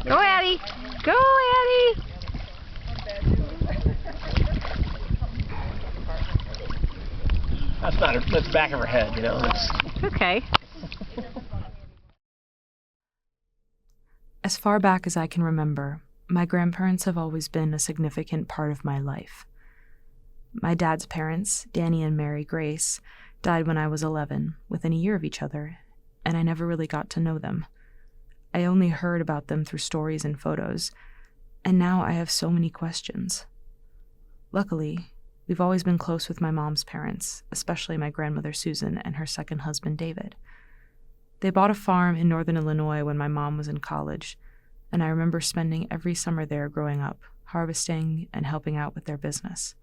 Go, Addie! Go, Addie! That's back of her head, you know. Okay. As far back as I can remember, my grandparents have always been a significant part of my life. My dad's parents, Danny and Mary Grace, died when I was 11, within a year of each other, and I never really got to know them. I only heard about them through stories and photos, and now I have so many questions. Luckily, we've always been close with my mom's parents, especially my grandmother Susan and her second husband David. They bought a farm in northern Illinois when my mom was in college, and I remember spending every summer there growing up, harvesting and helping out with their business.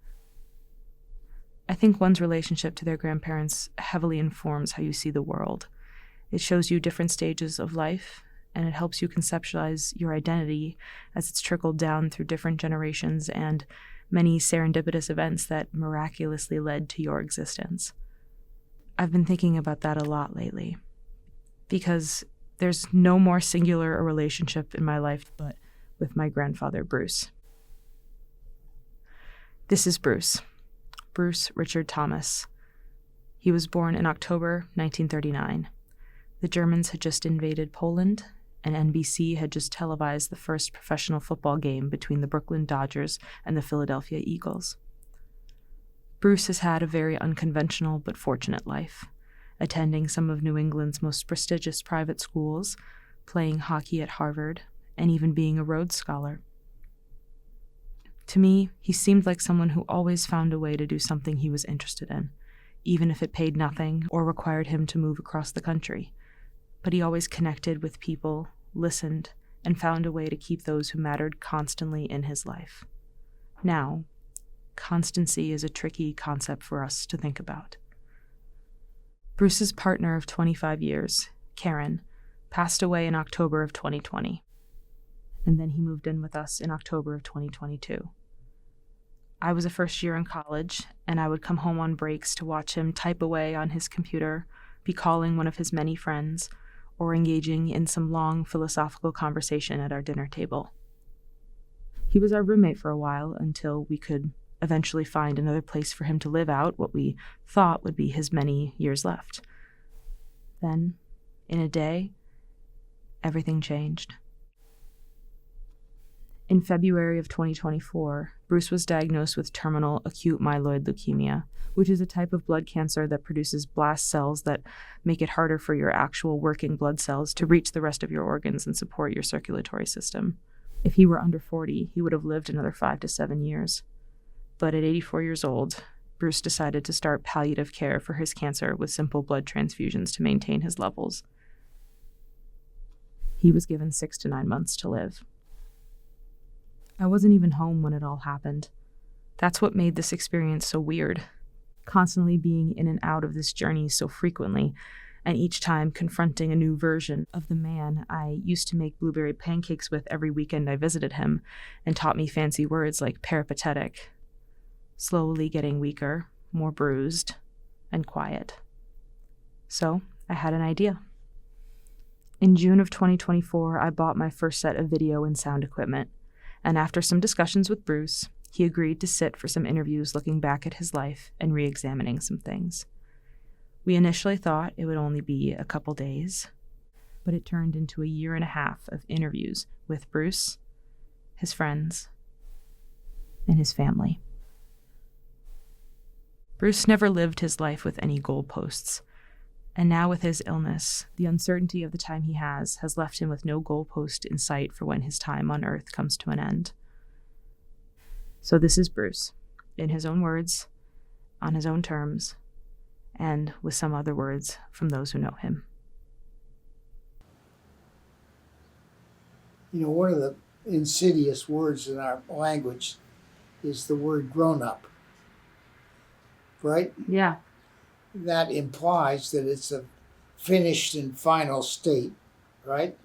I think one's relationship to their grandparents heavily informs how you see the world. It shows you different stages of life, and it helps you conceptualize your identity as it's trickled down through different generations and many serendipitous events that miraculously led to your existence. I've been thinking about that a lot lately, because there's no more singular a relationship in my life but with my grandfather, Bruce. This is Bruce Richard Thomas. He was born in October 1939. The Germans had just invaded Poland, and NBC had just televised the first professional football game between the Brooklyn Dodgers and the Philadelphia Eagles. Bruce has had a very unconventional but fortunate life, attending some of New England's most prestigious private schools, playing hockey at Harvard, and even being a Rhodes Scholar. To me, he seemed like someone who always found a way to do something he was interested in, even if it paid nothing or required him to move across the country. But he always connected with people, listened, and found a way to keep those who mattered constantly in his life. Now, constancy is a tricky concept for us to think about. Bruce's partner of 25 years, Karen, passed away in October of 2020, and then he moved in with us in October of 2022. I was a first year in college, and I would come home on breaks to watch him type away on his computer, be calling one of his many friends, or engaging in some long philosophical conversation at our dinner table. He was our roommate for a while until we could eventually find another place for him to live out what we thought would be his many years left. Then, in a day, everything changed. In February of 2024, Bruce was diagnosed with terminal acute myeloid leukemia, which is a type of blood cancer that produces blast cells that make it harder for your actual working blood cells to reach the rest of your organs and support your circulatory system. If he were under 40, he would have lived another 5 to 7 years. But at 84 years old, Bruce decided to start palliative care for his cancer with simple blood transfusions to maintain his levels. He was given 6 to 9 months to live. I wasn't even home when it all happened. That's what made this experience so weird. Constantly being in and out of this journey so frequently, and each time confronting a new version of the man I used to make blueberry pancakes with every weekend I visited him, and taught me fancy words like peripatetic. Slowly getting weaker, more bruised, and quiet. So, I had an idea. In June of 2024, I bought my first set of video and sound equipment, and after some discussions with Bruce, he agreed to sit for some interviews looking back at his life and re-examining some things. We initially thought it would only be a couple days, but it turned into a 1.5 years of interviews with Bruce, his friends, and his family. Bruce never lived his life with any goalposts, and now with his illness, the uncertainty of the time he has left him with no goalpost in sight for when his time on Earth comes to an end. So this is Bruce, in his own words, on his own terms, and with some other words from those who know him. You know, one of the insidious words in our language is the word grown-up, right? Yeah. That implies that it's a finished and final state, right?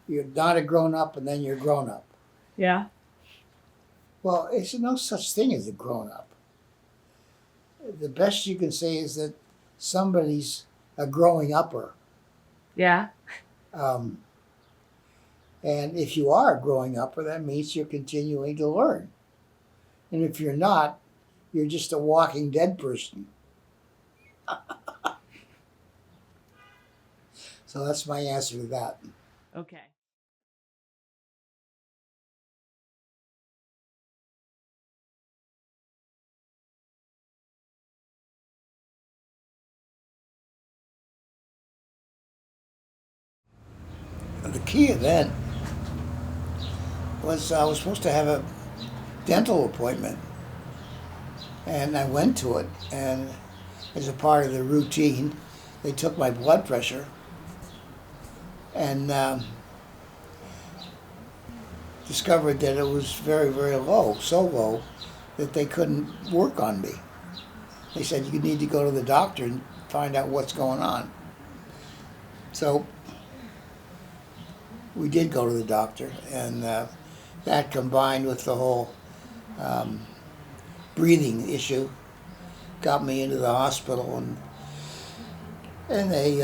You're not a grown-up and then you're grown-up. Yeah. Well, it's no such thing as a grown-up. The best you can say is that somebody's a growing upper. Yeah. And if you are growing up, well, that means you're continuing to learn. And if you're not, you're just a walking dead person. So that's my answer to that. Okay. The key event was I was supposed to have a dental appointment, and I went to it, and as a part of the routine, they took my blood pressure, and discovered that it was very, very low, so low that they couldn't work on me. They said, you need to go to the doctor and find out what's going on. So we did go to the doctor, and that combined with the whole breathing issue got me into the hospital, and they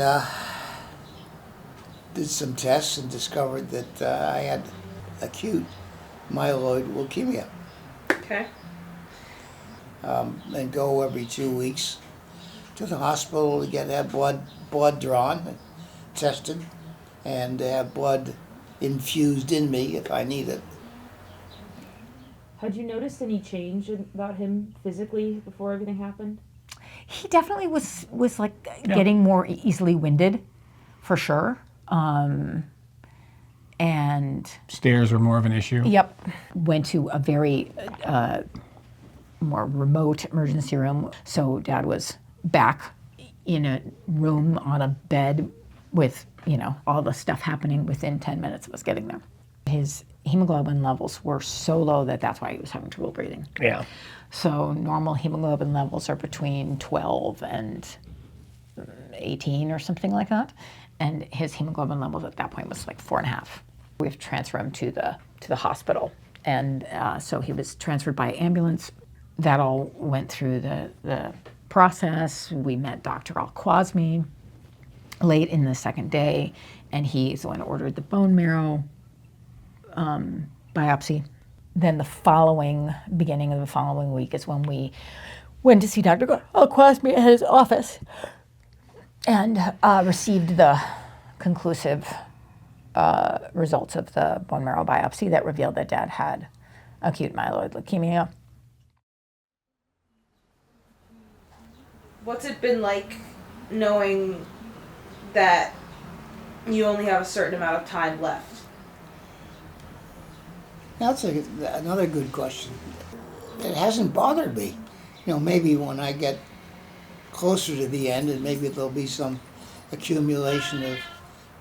did some tests and discovered that I had acute myeloid leukemia. Okay. And go every 2 weeks to the hospital to have blood drawn, tested, and have blood infused in me if I need it. Had you noticed any change about him physically before everything happened? He definitely was like getting more easily winded, for sure. And Stairs were more of an issue. yep, went to a very more remote emergency room. So Dad was back in a room on a bed with, all the stuff happening within 10 minutes of us getting there. His hemoglobin levels were so low that's why he was having trouble breathing. Yeah. So normal hemoglobin levels are between 12 and 18 or something like that. And his hemoglobin levels at that point was like 4.5. We've transferred him to the hospital. And so he was transferred by ambulance. That all went through the process. We met Dr. Al-Khwarizmi late in the second day, and he's the one who ordered the bone marrow biopsy. Then beginning of the following week is when we went to see Dr. Al-Khwarizmi at his office and received the conclusive results of the bone marrow biopsy that revealed that Dad had acute myeloid leukemia. What's it been like knowing that you only have a certain amount of time left? That's another good question. It hasn't bothered me. Maybe when I get closer to the end, and maybe there'll be some accumulation of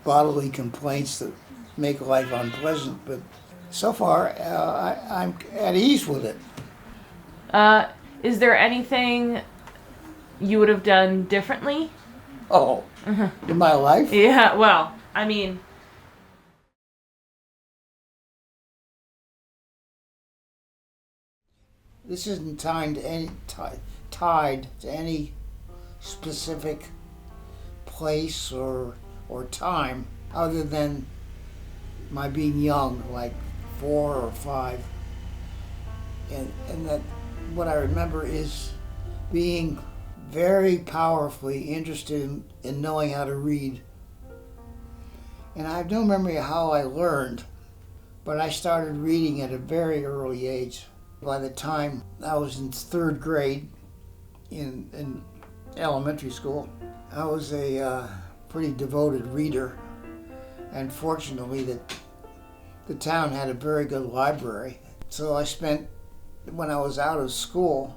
bodily complaints that make life unpleasant. But so far, I'm at ease with it. Is there anything you would have done differently? Oh, in my life? Yeah, well, I mean... This isn't tied to any specific place or time other than my being young, like 4 or 5. And that what I remember is being very powerfully interested in knowing how to read. And I have no memory of how I learned, but I started reading at a very early age. By the time I was in 3rd grade in elementary school, I was a pretty devoted reader, and fortunately the town had a very good library. So when I was out of school,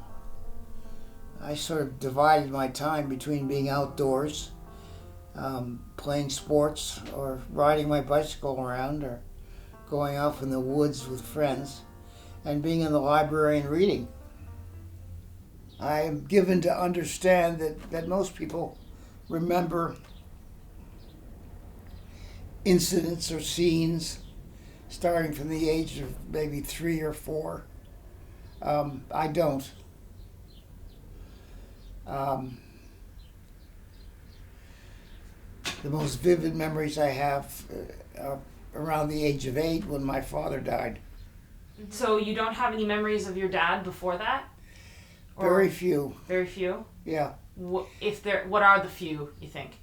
I sort of divided my time between being outdoors, playing sports, or riding my bicycle around, or going off in the woods with friends, and being in the library and reading. I am given to understand that most people remember incidents or scenes starting from the age of maybe 3 or 4. I don't. The most vivid memories I have are around the age of 8 when my father died. So you don't have any memories of your dad before that? Or Very few. Very few? Yeah. What are the few, you think?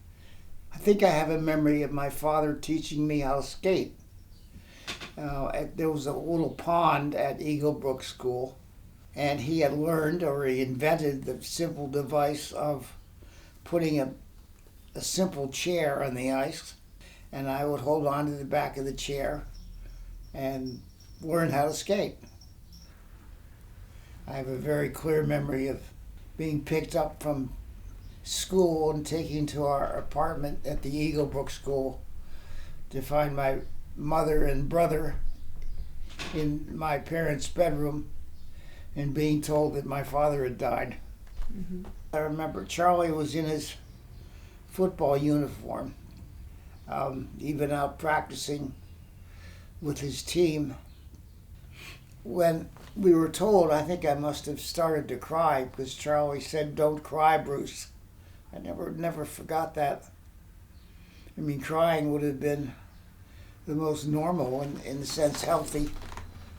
I think I have a memory of my father teaching me how to skate. There was a little pond at Eagle Brook School, and he had learned, or he invented, the simple device of putting a simple chair on the ice, and I would hold on to the back of the chair and learn how to skate. I have a very clear memory of being picked up from school and taken to our apartment at the Eagle Brook School to find my mother and brother in my parents' bedroom and being told that my father had died. Mm-hmm. I remember Charlie was in his football uniform, even out practicing with his team. When we were told, I think I must have started to cry because Charlie said, "Don't cry, Bruce." I never forgot that. I mean, crying would have been the most normal and, in a sense, healthy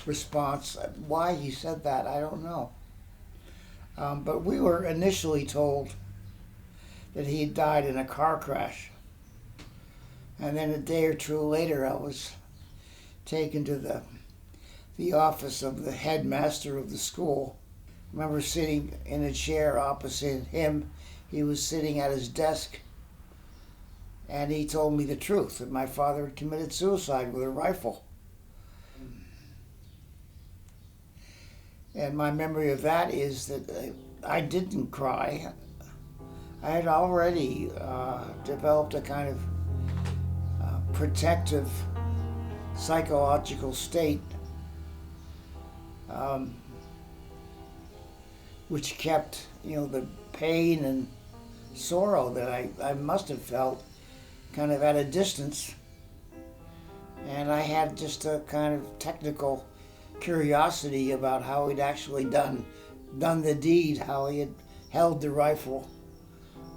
response. Why he said that, I don't know. But we were initially told that he had died in a car crash. And then a day or two later, I was taken to the office of the headmaster of the school. I remember sitting in a chair opposite him. He was sitting at his desk, and he told me the truth, that my father had committed suicide with a rifle. And my memory of that is that I didn't cry. I had already developed a kind of protective psychological state which kept, the pain and sorrow that I must have felt kind of at a distance. And I had just a kind of technical curiosity about how he'd actually done the deed, how he had held the rifle,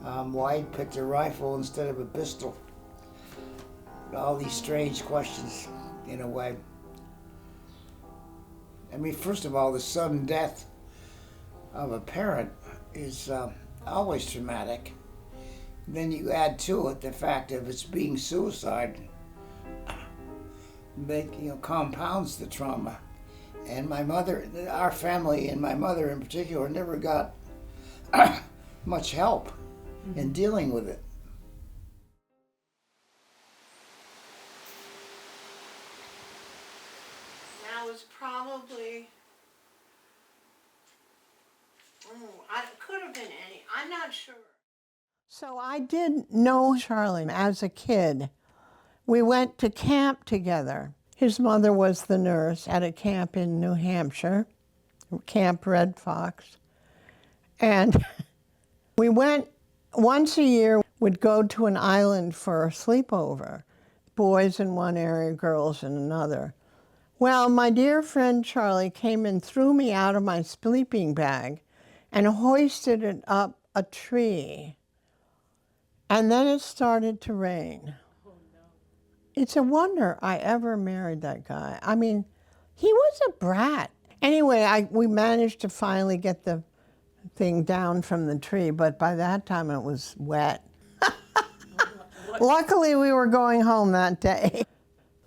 why he'd picked a rifle instead of a pistol. All these strange questions, in a way. I mean, first of all, the sudden death of a parent is always traumatic. Then you add to it the fact of its being suicide, compounds the trauma. And my mother, our family, and my mother in particular, never got much help in dealing with it. That was probably, it could have been any, I'm not sure. So I did know Charlie as a kid. We went to camp together. His mother was the nurse at a camp in New Hampshire, Camp Red Fox. And we went once a year, would go to an island for a sleepover. Boys in one area, girls in another. Well, my dear friend Charlie came and threw me out of my sleeping bag and hoisted it up a tree. And then it started to rain. Oh, no. It's a wonder I ever married that guy. I mean, he was a brat. Anyway, we managed to finally get the thing down from the tree, but by that time it was wet. Luckily, we were going home that day.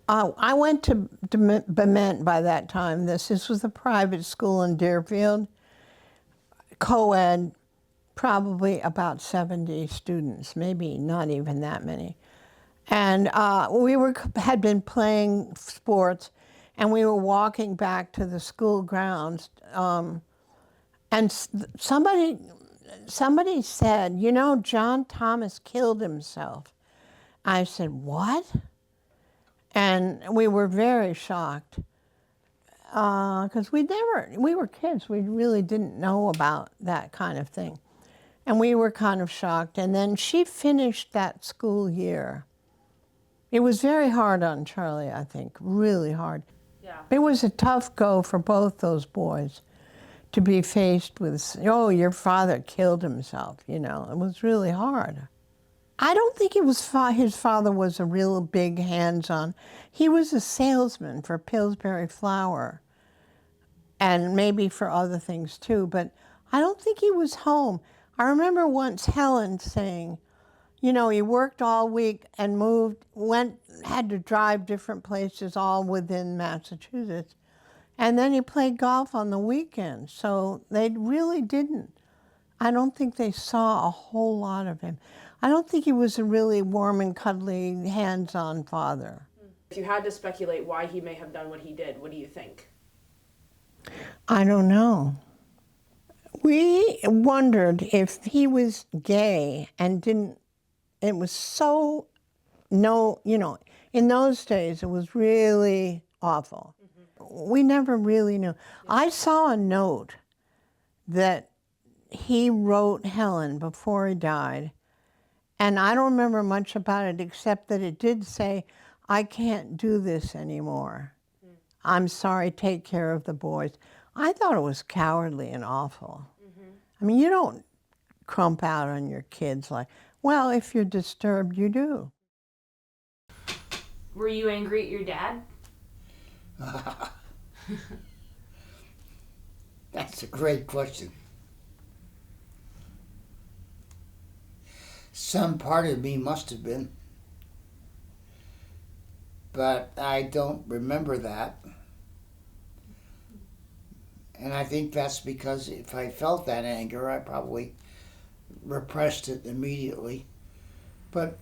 I went to Bement by that time. This was a private school in Deerfield, co-ed, probably about 70 students, maybe not even that many. And we had been playing sports, and we were walking back to the school grounds, and somebody said, John Thomas killed himself. I said, what? And we were very shocked because we were kids. We really didn't know about that kind of thing. And we were kind of shocked. And then she finished that school year. It was very hard on Charlie, I think, really hard. Yeah. It was a tough go for both those boys to be faced with, your father killed himself, It was really hard. I don't think it was his father was a real big hands-on. He was a salesman for Pillsbury Flour and maybe for other things too, but I don't think he was home. I remember once Helen saying, you know, he worked all week and had to drive different places all within Massachusetts. And then he played golf on the weekends. So they really didn't. I don't think they saw a whole lot of him. I don't think he was a really warm and cuddly, hands-on father. If you had to speculate why he may have done what he did, what do you think? I don't know. We wondered if he was gay and didn't, it was so, no, you know, in those days it was really awful. We never really knew. I saw a note that he wrote Helen before he died, and I don't remember much about it except that it did say, I can't do this anymore. I'm sorry, take care of the boys. I thought it was cowardly and awful. I mean, you don't crump out on your kids like, well, if you're disturbed, you do. Were you angry at your dad? That's a great question. Some part of me must have been, but I don't remember that. And I think that's because if I felt that anger, I probably repressed it immediately. But,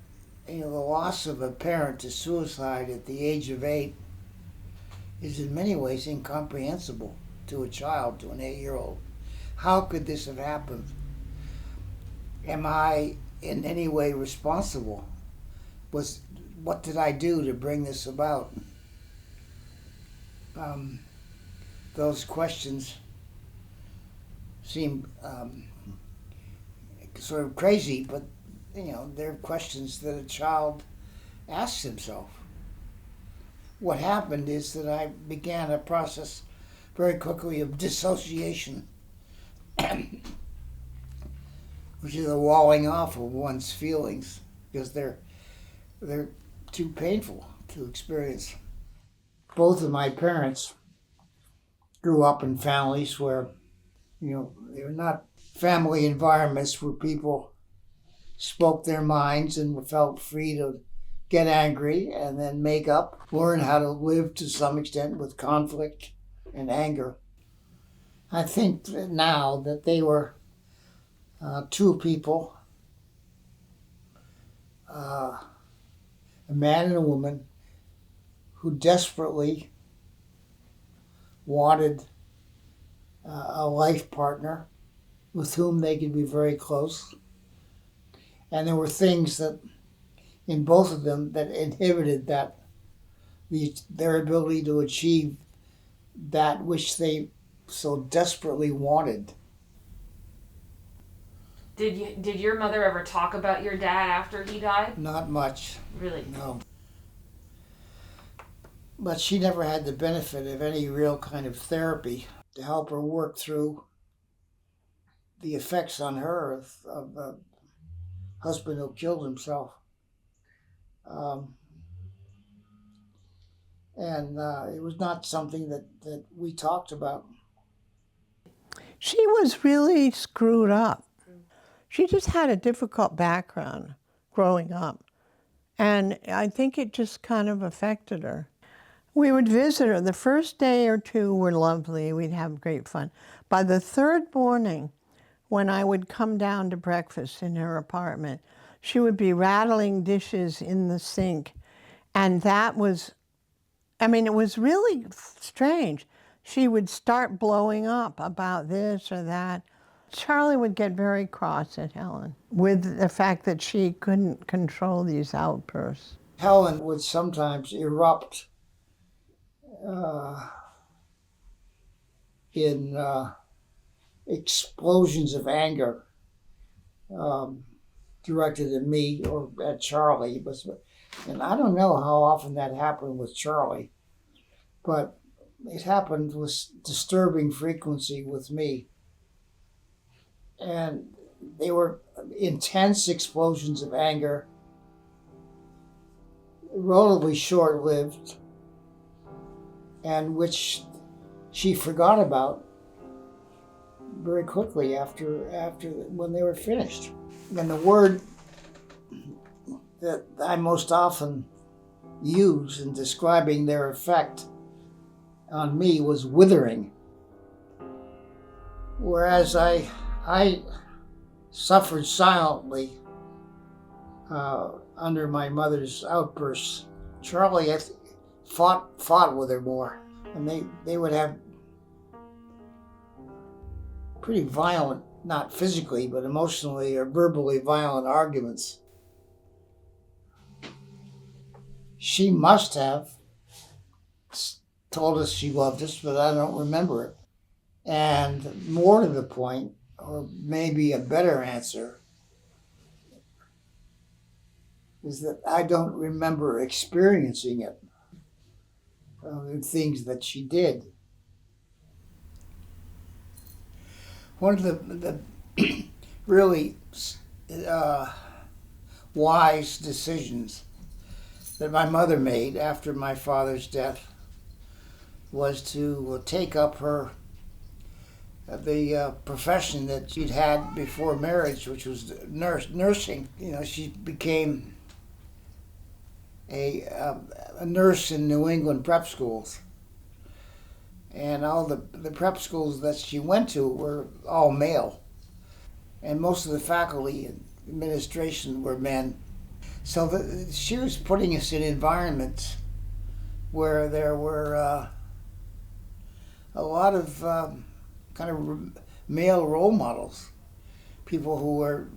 you know, the loss of a parent to suicide at the age of 8 is in many ways incomprehensible to a child, to an 8-year-old. How could this have happened? Am I in any way responsible? What did I do to bring this about? Those questions seem sort of crazy, but you know, they're questions that a child asks himself. What happened is that I began a process very quickly of dissociation, which is a walling off of one's feelings because they're too painful to experience. Both of my parents grew up in families where, you know, they were not family environments where people spoke their minds and felt free to get angry and then make up, learn how to live to some extent with conflict and anger. I think now that they were two people, a man and a woman, who desperately wanted a life partner with whom they could be very close. And there were things that in both of them that inhibited their ability to achieve that which they so desperately wanted. Did your mother ever talk about your dad after he died? Not much. Really? No. But she never had the benefit of any real kind of therapy to help her work through the effects on her of a husband who killed himself. It was not something that we talked about. She was really screwed up. She just had a difficult background growing up. And I think it just kind of affected her. We would visit her. The first day or two were lovely. We'd have great fun. By the third morning, when I would come down to breakfast in her apartment, she would be rattling dishes in the sink. And that was, I mean, it was really strange. She would start blowing up about this or that. Charlie would get very cross at Helen with the fact that she couldn't control these outbursts. Helen would sometimes erupt in explosions of anger directed at me or at Charlie. And I don't know how often that happened with Charlie, but it happened with disturbing frequency with me. And they were intense explosions of anger, relatively short-lived, and which she forgot about very quickly after when they were finished. And the word that I most often use in describing their effect on me was withering. Whereas I suffered silently under my mother's outbursts, Charlie fought with her more, and they would have pretty violent, not physically, but emotionally or verbally violent arguments. She must have told us she loved us, but I don't remember it. And more to the point, or maybe a better answer, is that I don't remember experiencing it, the things that she did. One of the really wise decisions that my mother made after my father's death was to take up the profession that she'd had before marriage, which was nursing. She became a nurse in New England prep schools. And all the prep schools that she went to were all male. And most of the faculty and administration were men. So she was putting us in environments where there were a lot of kind of male role models, people who were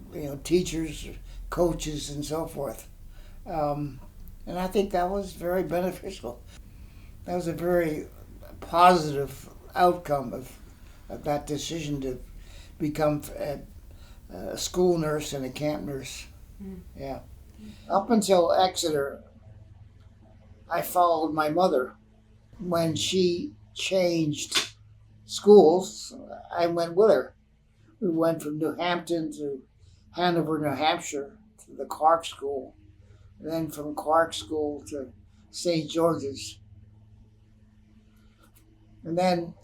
teachers, coaches, and so forth. And I think that was very beneficial. That was a very positive outcome of that decision to become a school nurse and a camp nurse. Yeah. Up until Exeter, I followed my mother. When she changed schools, I went with her. We went from New Hampton to Hanover, New Hampshire, to the Clark School, and then from Clark School to St. George's. And then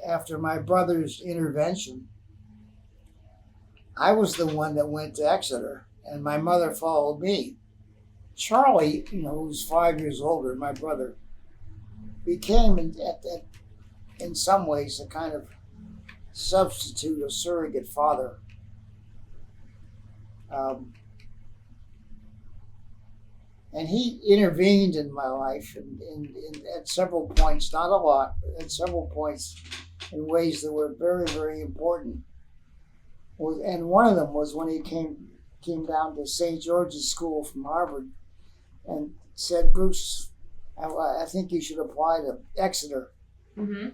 after my brother's intervention, I was the one that went to Exeter, and my mother followed me. Charlie, who's 5 years older, my brother, became in some ways a kind of substitute, a surrogate father. And he intervened in my life at several points, not a lot, but at several points in ways that were very, very important. And one of them was when he came down to St. George's School from Harvard and said, "Bruce, I think you should apply to Exeter." Mm-hmm.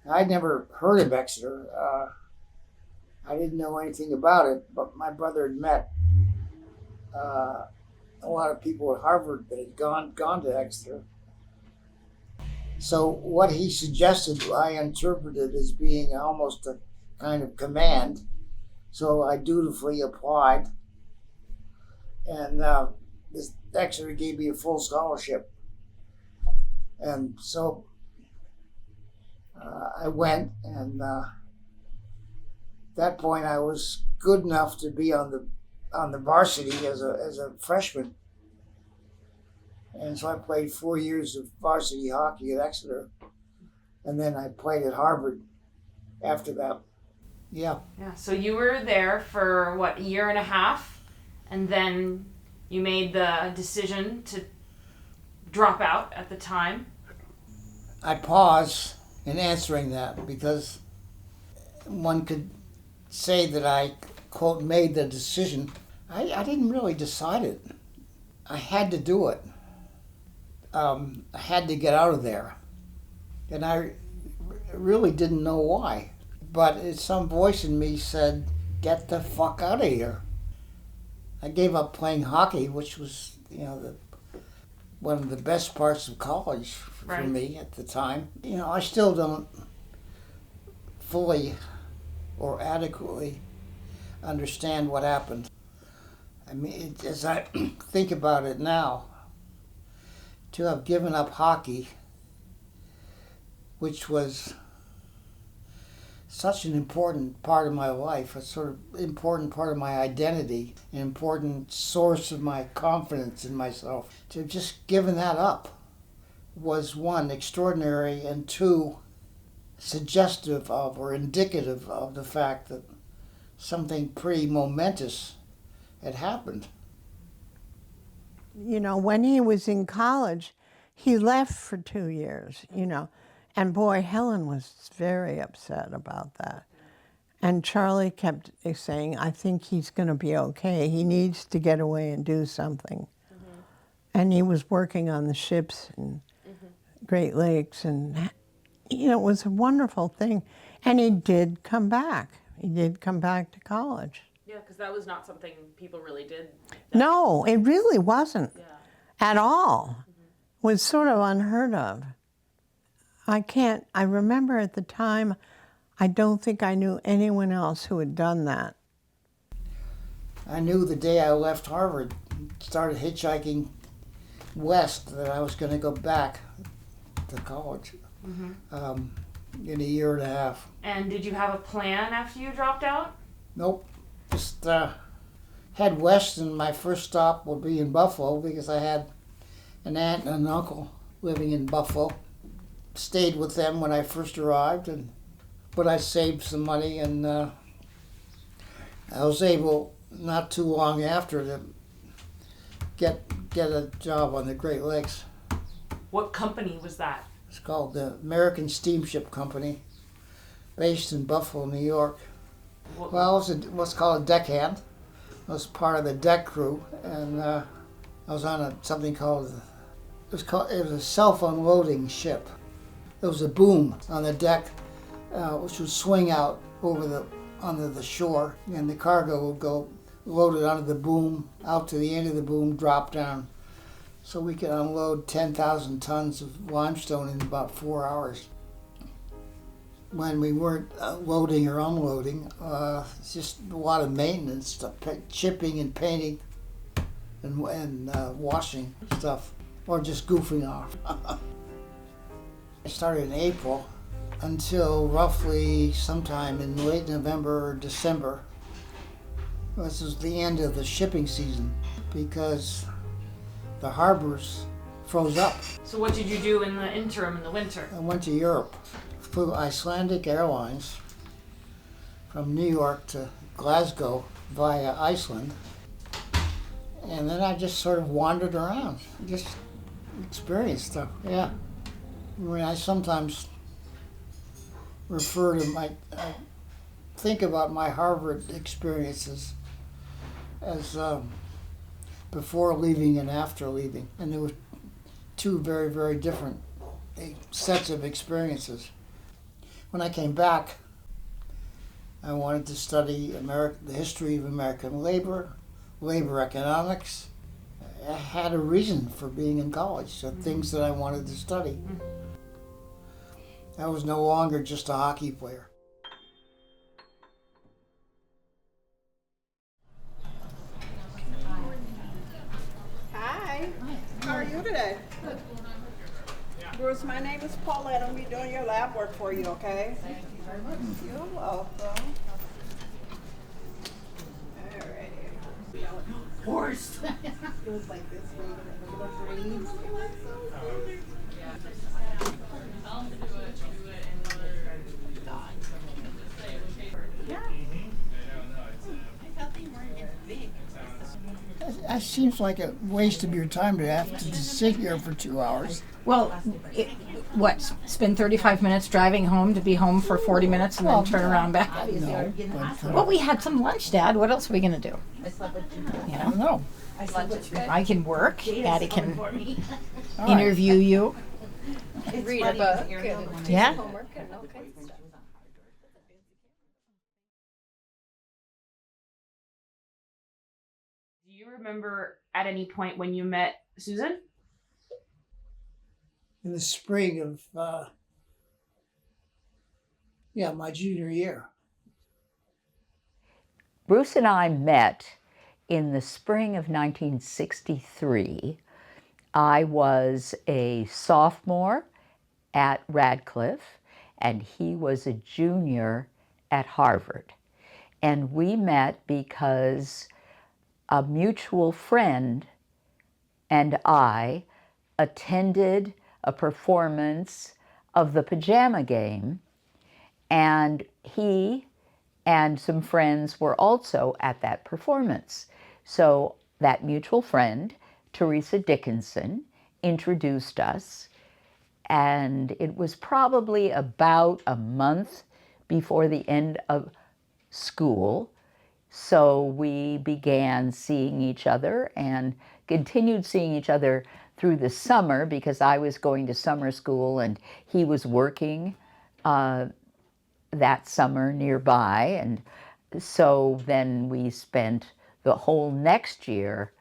I'd never heard of Exeter. I didn't know anything about it, but my brother had met a lot of people at Harvard that had gone to Exeter. So what he suggested, I interpreted as being almost a kind of command. So I dutifully applied, and this Exeter gave me a full scholarship. And so I went, and at that point I was good enough to be on the varsity as a freshman. And so I played 4 years of varsity hockey at Exeter, and then I played at Harvard after that. Yeah. Yeah. So you were there for a year and a half, and then you made the decision to drop out at the time. I pause in answering that because one could say that I, quote, made the decision. I didn't really decide it. I had to do it. I had to get out of there. And I really didn't know why. But some voice in me said, "Get the fuck out of here." I gave up playing hockey, which was, one of the best parts of college for Right. me at the time. I still don't fully or adequately understand what happened. I mean, as I think about it now, to have given up hockey, which was such an important part of my life, a sort of important part of my identity, an important source of my confidence in myself, to have just given that up was, one, extraordinary, and two, suggestive of or indicative of the fact that something pretty momentous had happened. You know, when he was in college, he left for 2 years, you know. And boy, Helen was very upset about that. And Charlie kept saying, I think he's going to be okay. He needs to get away and do something. And he was working on the ships in Great Lakes. And, you know, it was a wonderful thing. And he did come back. He did come back to college. Yeah, because that was not something people really did. No, it really wasn't Yeah. at all. It was sort of unheard of. I remember at the time, I don't think I knew anyone else who had done that. I knew the day I left Harvard, started hitchhiking west, that I was going to go back to college in a year and a half. And did you have a plan after you dropped out? Nope, just head west, and my first stop would be in Buffalo because I had an aunt and an uncle living in Buffalo. Stayed with them when I first arrived, but I saved some money, and I was able, not too long after, to get a job on the Great Lakes. What company was that? It's called the American Steamship Company, based in Buffalo, New York. Well, I was what's called a deckhand. I was part of the deck crew, and I was on something called it was a self-unloading ship. There was a boom on the deck, which would swing out onto the shore, and the cargo would go loaded onto the boom, out to the end of the boom, drop down. So we could unload 10,000 tons of limestone in about 4 hours. When we weren't loading or unloading, it's just a lot of maintenance stuff, chipping and painting and washing stuff, or just goofing off. I started in April until roughly sometime in late November or December. This was the end of the shipping season because the harbors froze up. So what did you do in the interim in the winter? I went to Europe, flew Icelandic Airlines from New York to Glasgow via Iceland. And then I just sort of wandered around, just experienced stuff, yeah. I mean, I sometimes refer to I think about my Harvard experiences as before leaving and after leaving. And there were two very, very different sets of experiences. When I came back, I wanted to study the history of American labor economics. I had a reason for being in college, so things that I wanted to study. I was no longer just a hockey player. Hi. How are you today? Bruce, my name is Paulette. I'll be doing your lab work for you, okay? Thank you very much. You're welcome. Alrighty. Horse. Goes like this. That seems like a waste of your time to have to sit here for 2 hours. Well, spend 35 minutes driving home to be home for 40 minutes and then turn around back? No, but Well, we had some lunch, Dad. What else are we going to do? You I don't know, know. I can work. Daddy can interview you. Read a book. Yeah. Do you remember at any point when you met Susan? In the spring of, my junior year. Bruce and I met in the spring of 1963. I was a sophomore at Radcliffe, and he was a junior at Harvard. And we met because a mutual friend and I attended a performance of The Pajama Game, and he and some friends were also at that performance. So that mutual friend, Teresa Dickinson, introduced us, and it was probably about a month before the end of school. So we began seeing each other and continued seeing each other through the summer because I was going to summer school and he was working that summer nearby. And so then we spent the whole next year,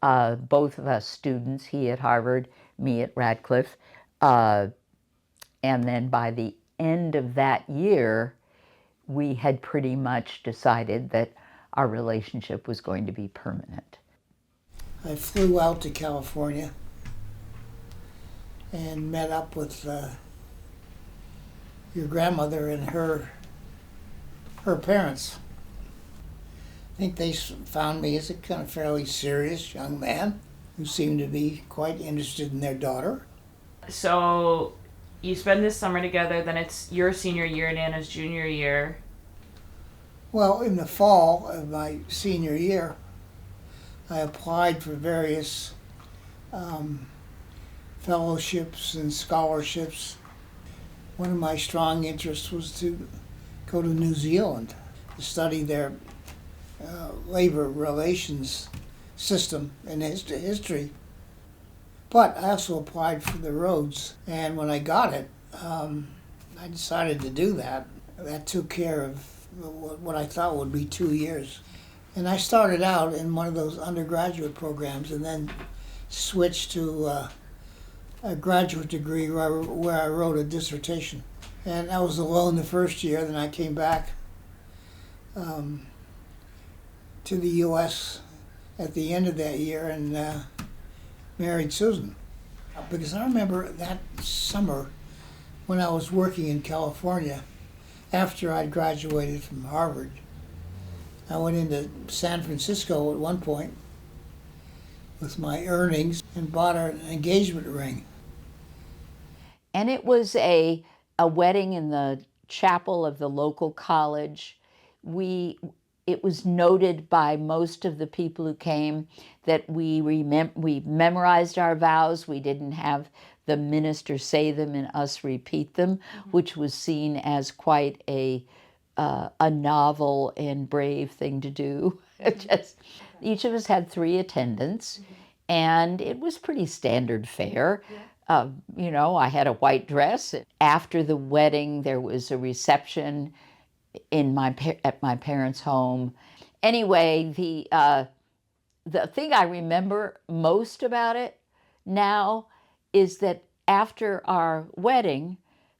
both of us students, he at Harvard, me at Radcliffe. And then by the end of that year, we had pretty much decided that our relationship was going to be permanent. I flew out to California and met up with your grandmother and her parents. I think they found me as a kind of fairly serious young man who seemed to be quite interested in their daughter. So you spend this summer together, then it's your senior year, Nana's junior year. Well, in the fall of my senior year, I applied for various fellowships and scholarships. One of my strong interests was to go to New Zealand to study their labor relations system and history. But I also applied for the Rhodes, and when I got it, I decided to do that. That took care of what I thought would be 2 years. And I started out in one of those undergraduate programs and then switched to a graduate degree where I wrote a dissertation. And I was alone the first year, then I came back to the U.S. at the end of that year and married Susan. Because I remember that summer when I was working in California, after I'd graduated from Harvard, I went into San Francisco at one point with my earnings and bought her an engagement ring. And it was a wedding in the chapel of the local college. It was noted by most of the people who came that we memorized our vows. We didn't have the minister say them and us repeat them, which was seen as quite a novel and brave thing to do. Each of us had 3 attendants, and it was pretty standard fare. I had a white dress. After the wedding, there was a reception at my parents' home. Anyway, the thing I remember most about it now is that after our wedding,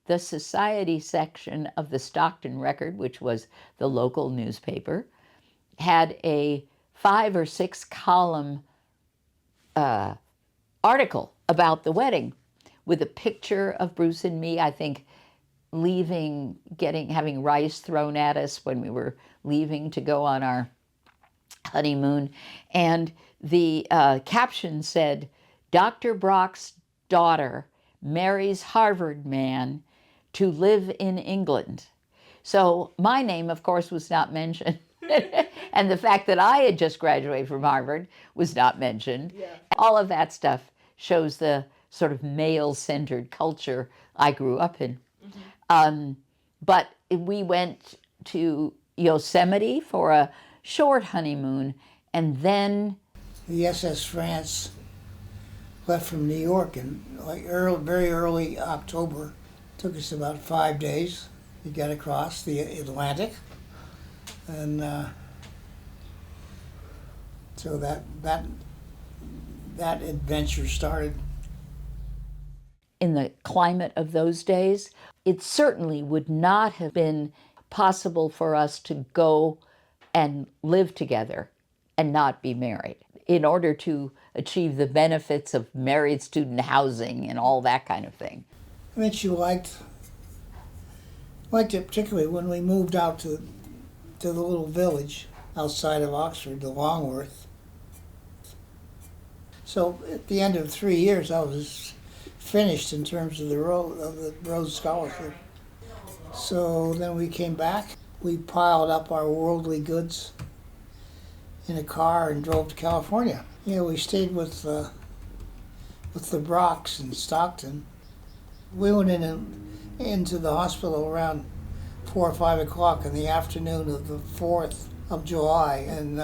the society section of the Stockton Record, which was the local newspaper, had a 5 or 6 column article about the wedding with a picture of Bruce and me, I think, having rice thrown at us when we were leaving to go on our honeymoon. And the caption said, "Dr. Brock's daughter marries Harvard man to live in England." So my name, of course, was not mentioned. And the fact that I had just graduated from Harvard was not mentioned. Yeah. All of that stuff shows the sort of male-centered culture I grew up in. But we went to Yosemite for a short honeymoon, and then The SS France left from New York in very early October. Took us about 5 days. We got across the Atlantic, and so that adventure started. in the climate of those days, it certainly would not have been possible for us to go and live together and not be married in order to achieve the benefits of married student housing and all that kind of thing. I think she liked it particularly when we moved out to the little village outside of Oxford, the Longworth. So at the end of 3 years, I was finished in terms of the Rhodes Scholarship. So then we came back. We piled up our worldly goods in a car and drove to California. Yeah, we stayed with the Brocks in Stockton. We went into the hospital around 4 or 5 o'clock in the afternoon of the 4th of July, and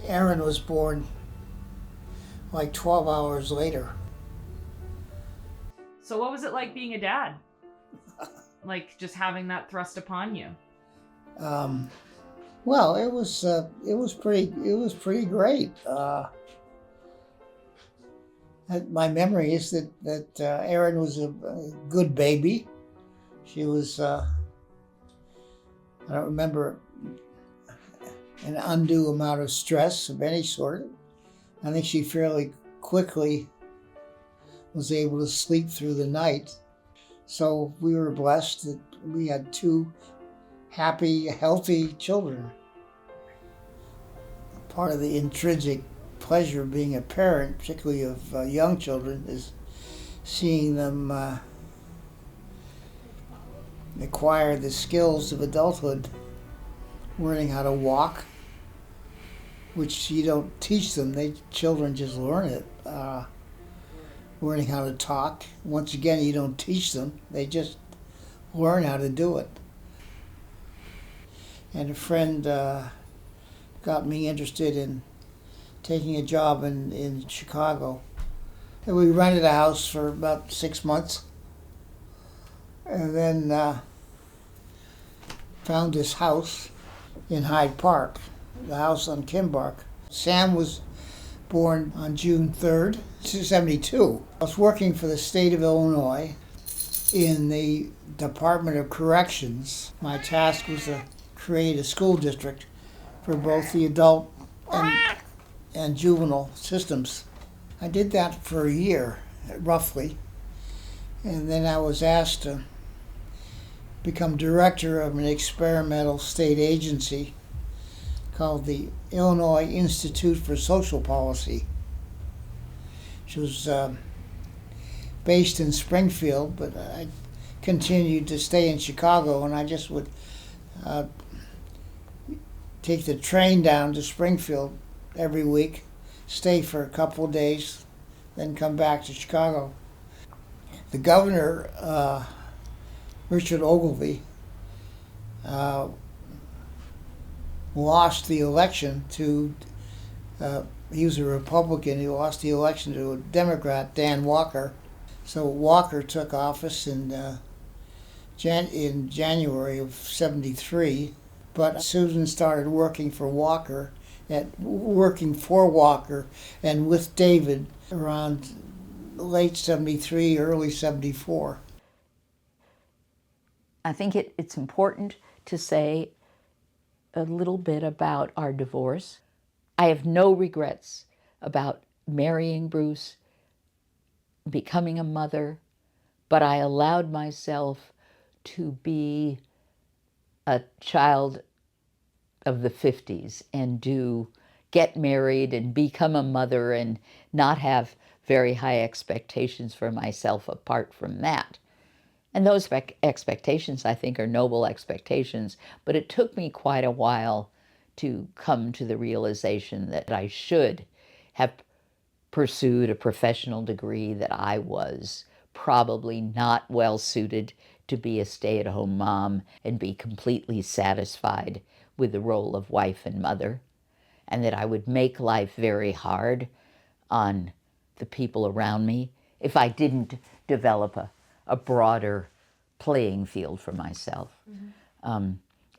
Aaron was born like 12 hours later. So what was it like being a dad? Like just having that thrust upon you? Well, it was pretty great. My memory is that Erin was a good baby. She was, I don't remember an undue amount of stress of any sort. I think she fairly quickly was able to sleep through the night. So we were blessed that we had 2 happy, healthy children. Part of the intrinsic pleasure of being a parent, particularly of young children, is seeing them acquire the skills of adulthood, learning how to walk, which you don't teach them, children just learn it. Learning how to talk, once again, you don't teach them, they just learn how to do it. And a friend got me interested in taking a job in Chicago. And we rented a house for about 6 months, and then found this house in Hyde Park, the house on Kimbark. Sam was born on June 3rd, 1972. I was working for the state of Illinois in the Department of Corrections. My task was to create a school district for both the adult and juvenile systems. I did that for a year, roughly, and then I was asked to become director of an experimental state agency called the Illinois Institute for Social Policy, which was based in Springfield, but I continued to stay in Chicago, and I just would take the train down to Springfield every week, stay for a couple of days, then come back to Chicago. The governor, Richard Ogilvie, lost the election to, he was a Republican, he lost the election to a Democrat, Dan Walker. So Walker took office in January of '73, but Susan started working for Walker and with David around late '73, early '74. I think it's important to say a little bit about our divorce. I have no regrets about marrying Bruce, becoming a mother, but I allowed myself to be a child of the 50s and to get married and become a mother and not have very high expectations for myself apart from that. And those expectations, I think, are noble expectations, but it took me quite a while to come to the realization that I should have pursued a professional degree, that I was probably not well suited to be a stay-at-home mom and be completely satisfied with the role of wife and mother, and that I would make life very hard on the people around me if I didn't develop a broader playing field for myself. Mm-hmm.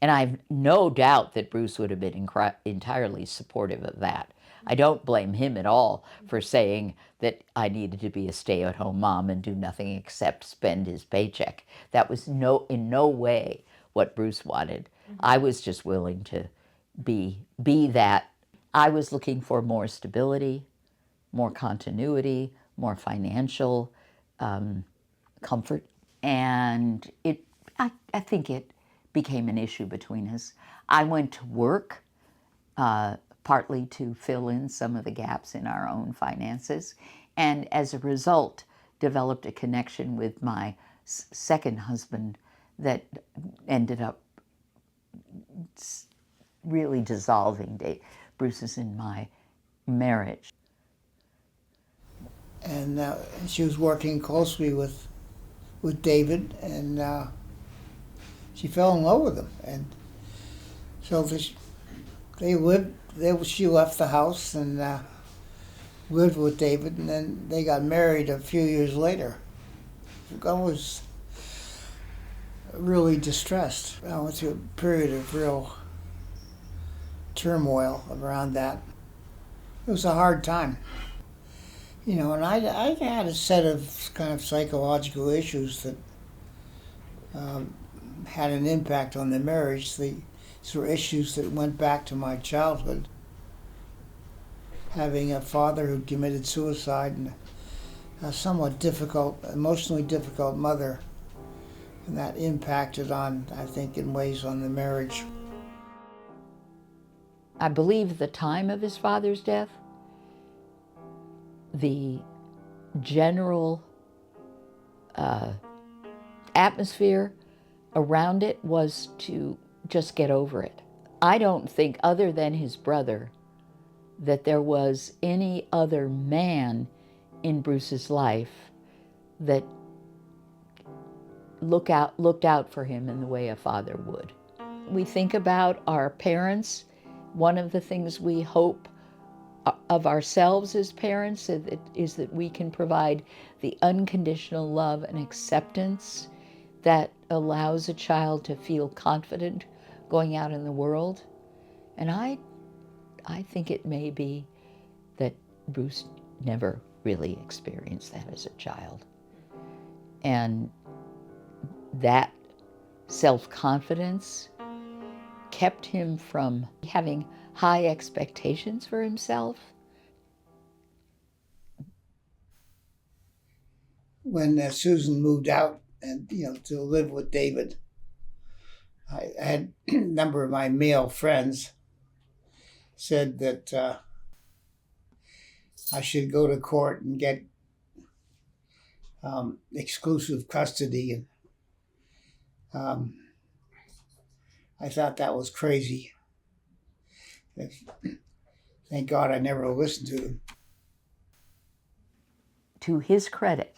And I've no doubt that Bruce would have been entirely supportive of that. I don't blame him at all for saying that I needed to be a stay-at-home mom and do nothing except spend his paycheck. That was in no way what Bruce wanted. I was just willing to be that. I was looking for more stability, more continuity, more financial comfort, and I think it became an issue between us. I went to work partly to fill in some of the gaps in our own finances, and as a result, developed a connection with my second husband that ended up really dissolving Bruce's and my marriage. And she was working closely with David, and she fell in love with him. And so she left the house and lived with David, and then they got married a few years later. I was really distressed. I went through a period of real turmoil around that. It was a hard time. You know, and I had a set of kind of psychological issues that had an impact on the marriage. These were issues that went back to my childhood. Having a father who committed suicide and a somewhat difficult, emotionally difficult mother, and that impacted on, I think, in ways on the marriage. I believe the time of his father's death, the general atmosphere around it was to just get over it. I don't think, other than his brother, that there was any other man in Bruce's life that looked out for him in the way a father would. We think about our parents. One of the things we hope of ourselves as parents is that we can provide the unconditional love and acceptance that allows a child to feel confident going out in the world. And I think it may be that Bruce never really experienced that as a child. And that self-confidence kept him from having high expectations for himself. When Susan moved out and to live with David, I had a number of my male friends said that I should go to court and get exclusive custody, and I thought that was crazy. Thank God I never listened to them. To his credit,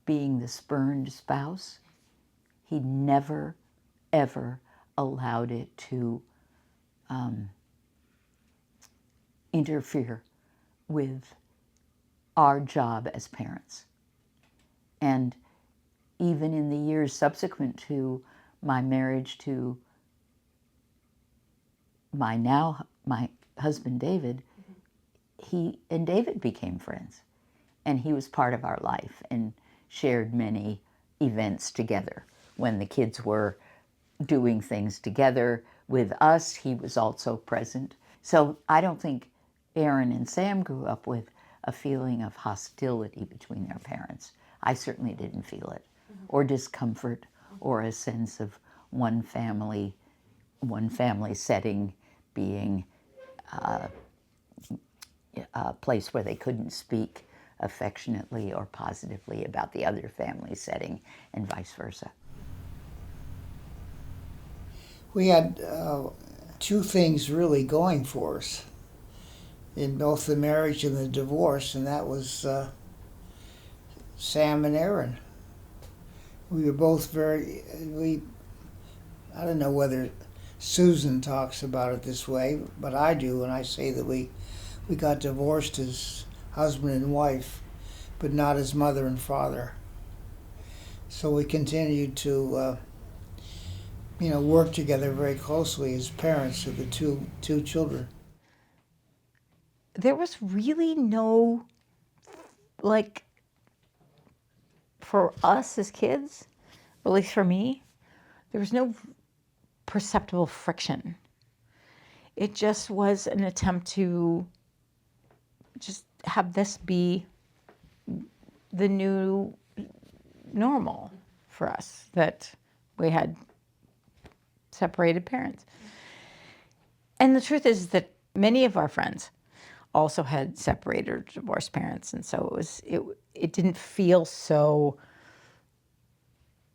being the spurned spouse, he never, ever allowed it to interfere with our job as parents. And even in the years subsequent to my marriage to my husband David, he and David became friends, and he was part of our life and shared many events together. When the kids were doing things together with us, he was also present. So I don't think Aaron and Sam grew up with a feeling of hostility between their parents. I certainly didn't feel it, or discomfort, or a sense of one family setting being a place where they couldn't speak affectionately or positively about the other family setting, and vice versa. We had two things really going for us in both the marriage and the divorce, and that was Sam and Aaron. We were both I don't know whether Susan talks about it this way, but I do, and I say that we got divorced as husband and wife, but not as mother and father. So we continued to work together very closely as parents of the two children. There was really no, for us as kids, or at least for me, There was no perceptible friction. It just was an attempt to just have this be the new normal for us, that we had separated parents. And the truth is that many of our friends also had separated or divorced parents, and so it didn't feel so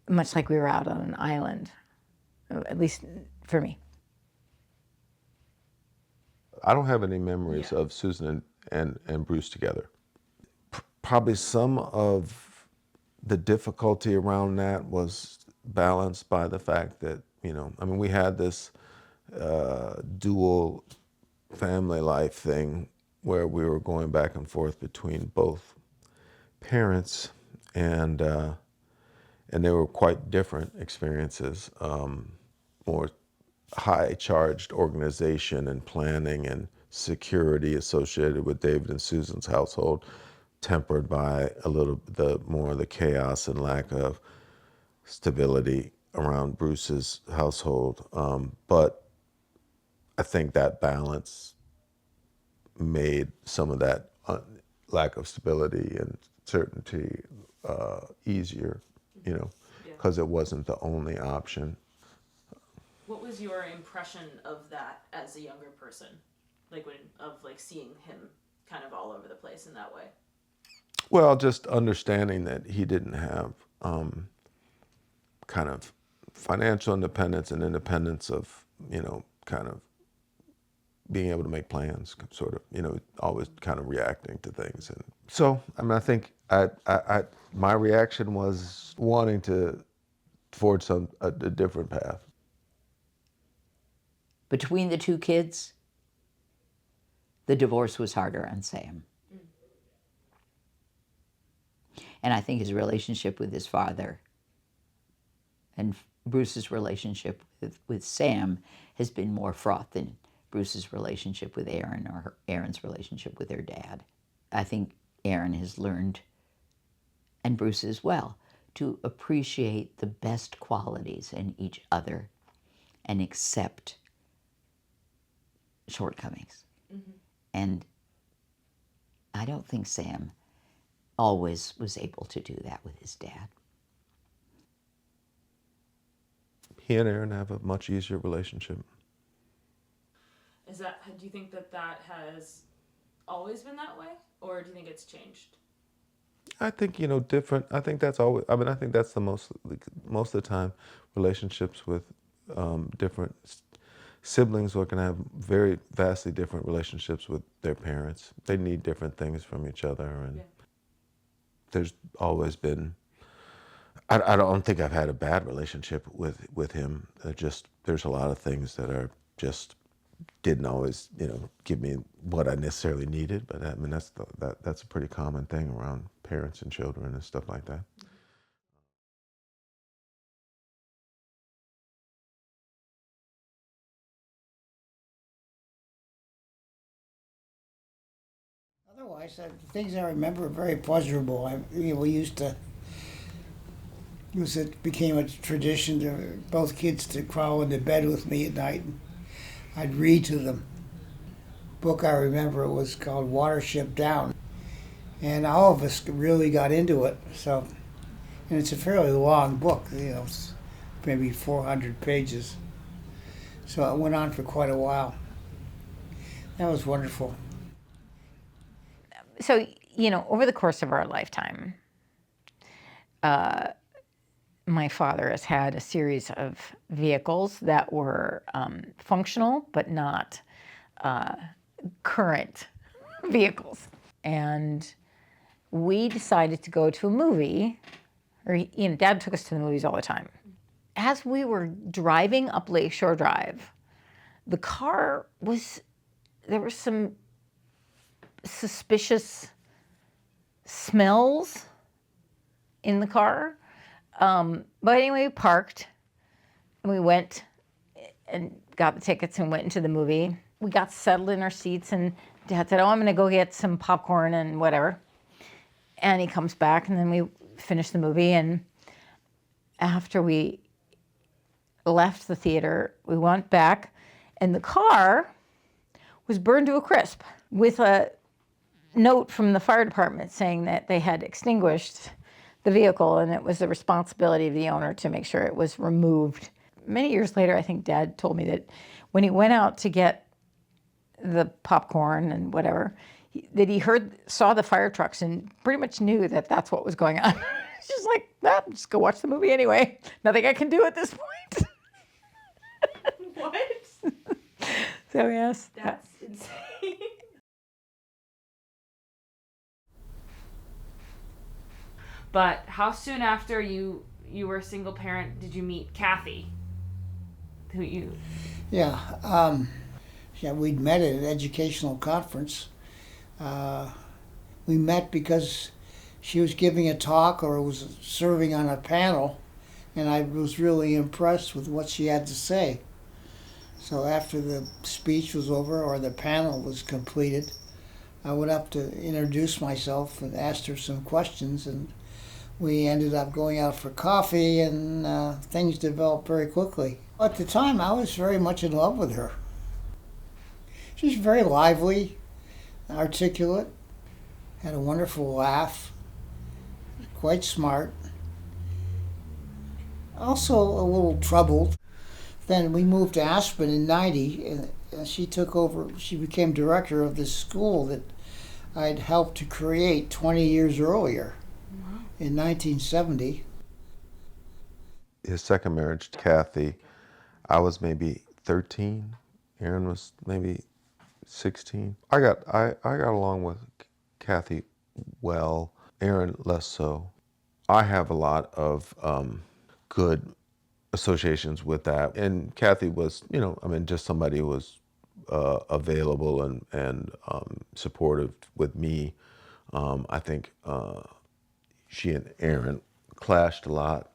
much like we were out on an island, at least for me. I don't have any memories of Susan and Bruce together. Probably some of the difficulty around that was balanced by the fact that, I mean, we had this dual family life thing where we were going back and forth between both parents, and they were quite different experiences, more high-charged organization and planning and security associated with David and Susan's household, tempered by a little more of the chaos and lack of stability around Bruce's household. But I think that balance made some of that lack of stability and certainty easier, because it wasn't the only option. What was your impression of that as a younger person? Seeing him kind of all over the place in that way? Well, just understanding that he didn't have kind of financial independence and independence of, kind of being able to make plans, sort of, always kind of reacting to things. And so, I mean, I think my reaction was wanting to forge a different path. Between the two kids, the divorce was harder on Sam. And I think his relationship with his father and Bruce's relationship with Sam has been more fraught than Bruce's relationship with Aaron or Aaron's relationship with her dad. I think Aaron has learned, and Bruce as well, to appreciate the best qualities in each other and accept shortcomings. Mm-hmm. And I don't think Sam always was able to do that with his dad. He and Aaron have a much easier relationship. Do you think that has always been that way, or do you think it's changed? I think, different. I think that's always, I mean, I think that's the most of the time, relationships with different siblings are going to have very vastly different relationships with their parents. They need different things from each other, and there's always been, I don't think I've had a bad relationship with him. There's a lot of things that are just didn't always, give me what I necessarily needed. But I mean, that's a pretty common thing around parents and children and stuff like that. Otherwise, the things I remember are very pleasurable. We used to. It became a tradition to both kids to crawl into bed with me at night. And I'd read to them. Book I remember was called Watership Down, and all of us really got into it. So, and it's a fairly long book. It's maybe 400 pages. So it went on for quite a while. That was wonderful. So, over the course of our lifetime, my father has had a series of vehicles that were functional but not current vehicles. And we decided to go to a movie, or Dad took us to the movies all the time. As we were driving up Lakeshore Drive, the car there were some suspicious smells in the car. But anyway, we parked and we went and got the tickets and went into the movie. We got settled in our seats and Dad said, I'm going to go get some popcorn and whatever. And he comes back and then we finish the movie. And after we left the theater, we went back, and the car was burned to a crisp with a note from the fire department saying that they had extinguished the vehicle and it was the responsibility of the owner to make sure it was removed. Many years later, I think Dad told me that when he went out to get the popcorn and whatever, that he saw the fire trucks and pretty much knew that that's what was going on. It's just like, just go watch the movie anyway. Nothing I can do at this point. What? So yes. That's insane. But how soon after you were a single parent did you meet Kathy? Who you? Yeah, we'd met at an educational conference. We met because she was giving a talk or was serving on a panel, and I was really impressed with what she had to say. So after the speech was over or the panel was completed, I went up to introduce myself and asked her some questions, and we ended up going out for coffee, and things developed very quickly. At the time, I was very much in love with her. She's very lively, articulate, had a wonderful laugh, quite smart, also a little troubled. Then we moved to Aspen in '90, and she took over, she became director of this school that I'd helped to create 20 years earlier. Wow. In 1970. His second marriage to Kathy, I was maybe 13. Aaron was maybe 16. I got along with Kathy well. Aaron less so. I have a lot of good associations with that. And Kathy was, just somebody who was available and supportive with me. I think she and Aaron clashed a lot.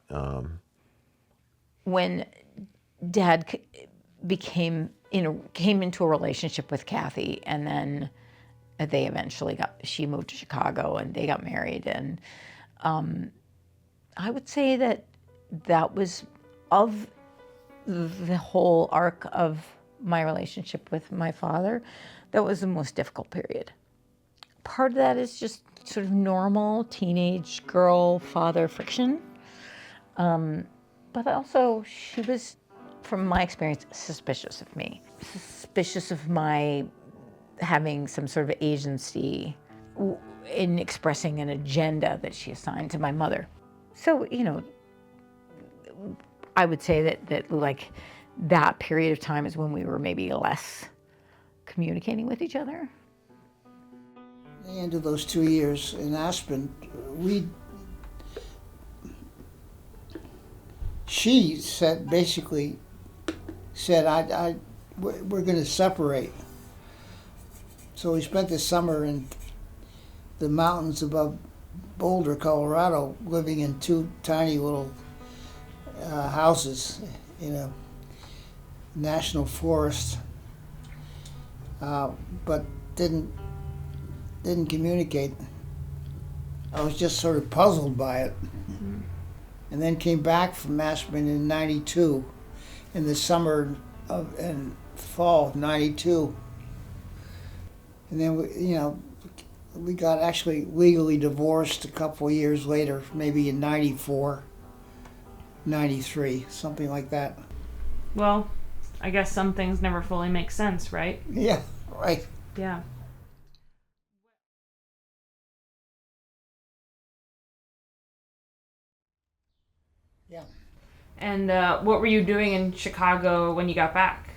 When Dad came into a relationship with Kathy, and then they eventually she moved to Chicago and they got married, and I would say that was, of the whole arc of my relationship with my father, that was the most difficult period. Part of that is just sort of normal teenage girl father friction, but also she was, from my experience, suspicious of me, suspicious of my having some sort of agency in expressing an agenda that she assigned to my mother. So, I would say that period of time is when we were maybe less communicating with each other. At the end of those 2 years in Aspen, she said, we're going to separate. So we spent the summer in the mountains above Boulder, Colorado, living in two tiny little houses in a national forest, but didn't communicate. I was just sort of puzzled by it. Mm-hmm. And then came back from Aspen in '92, in the summer and fall of '92. And then we got actually legally divorced a couple of years later, maybe in '94, '93, something like that. Well, I guess some things never fully make sense, right? Yeah, right. Yeah. Yeah. And what were you doing in Chicago when you got back,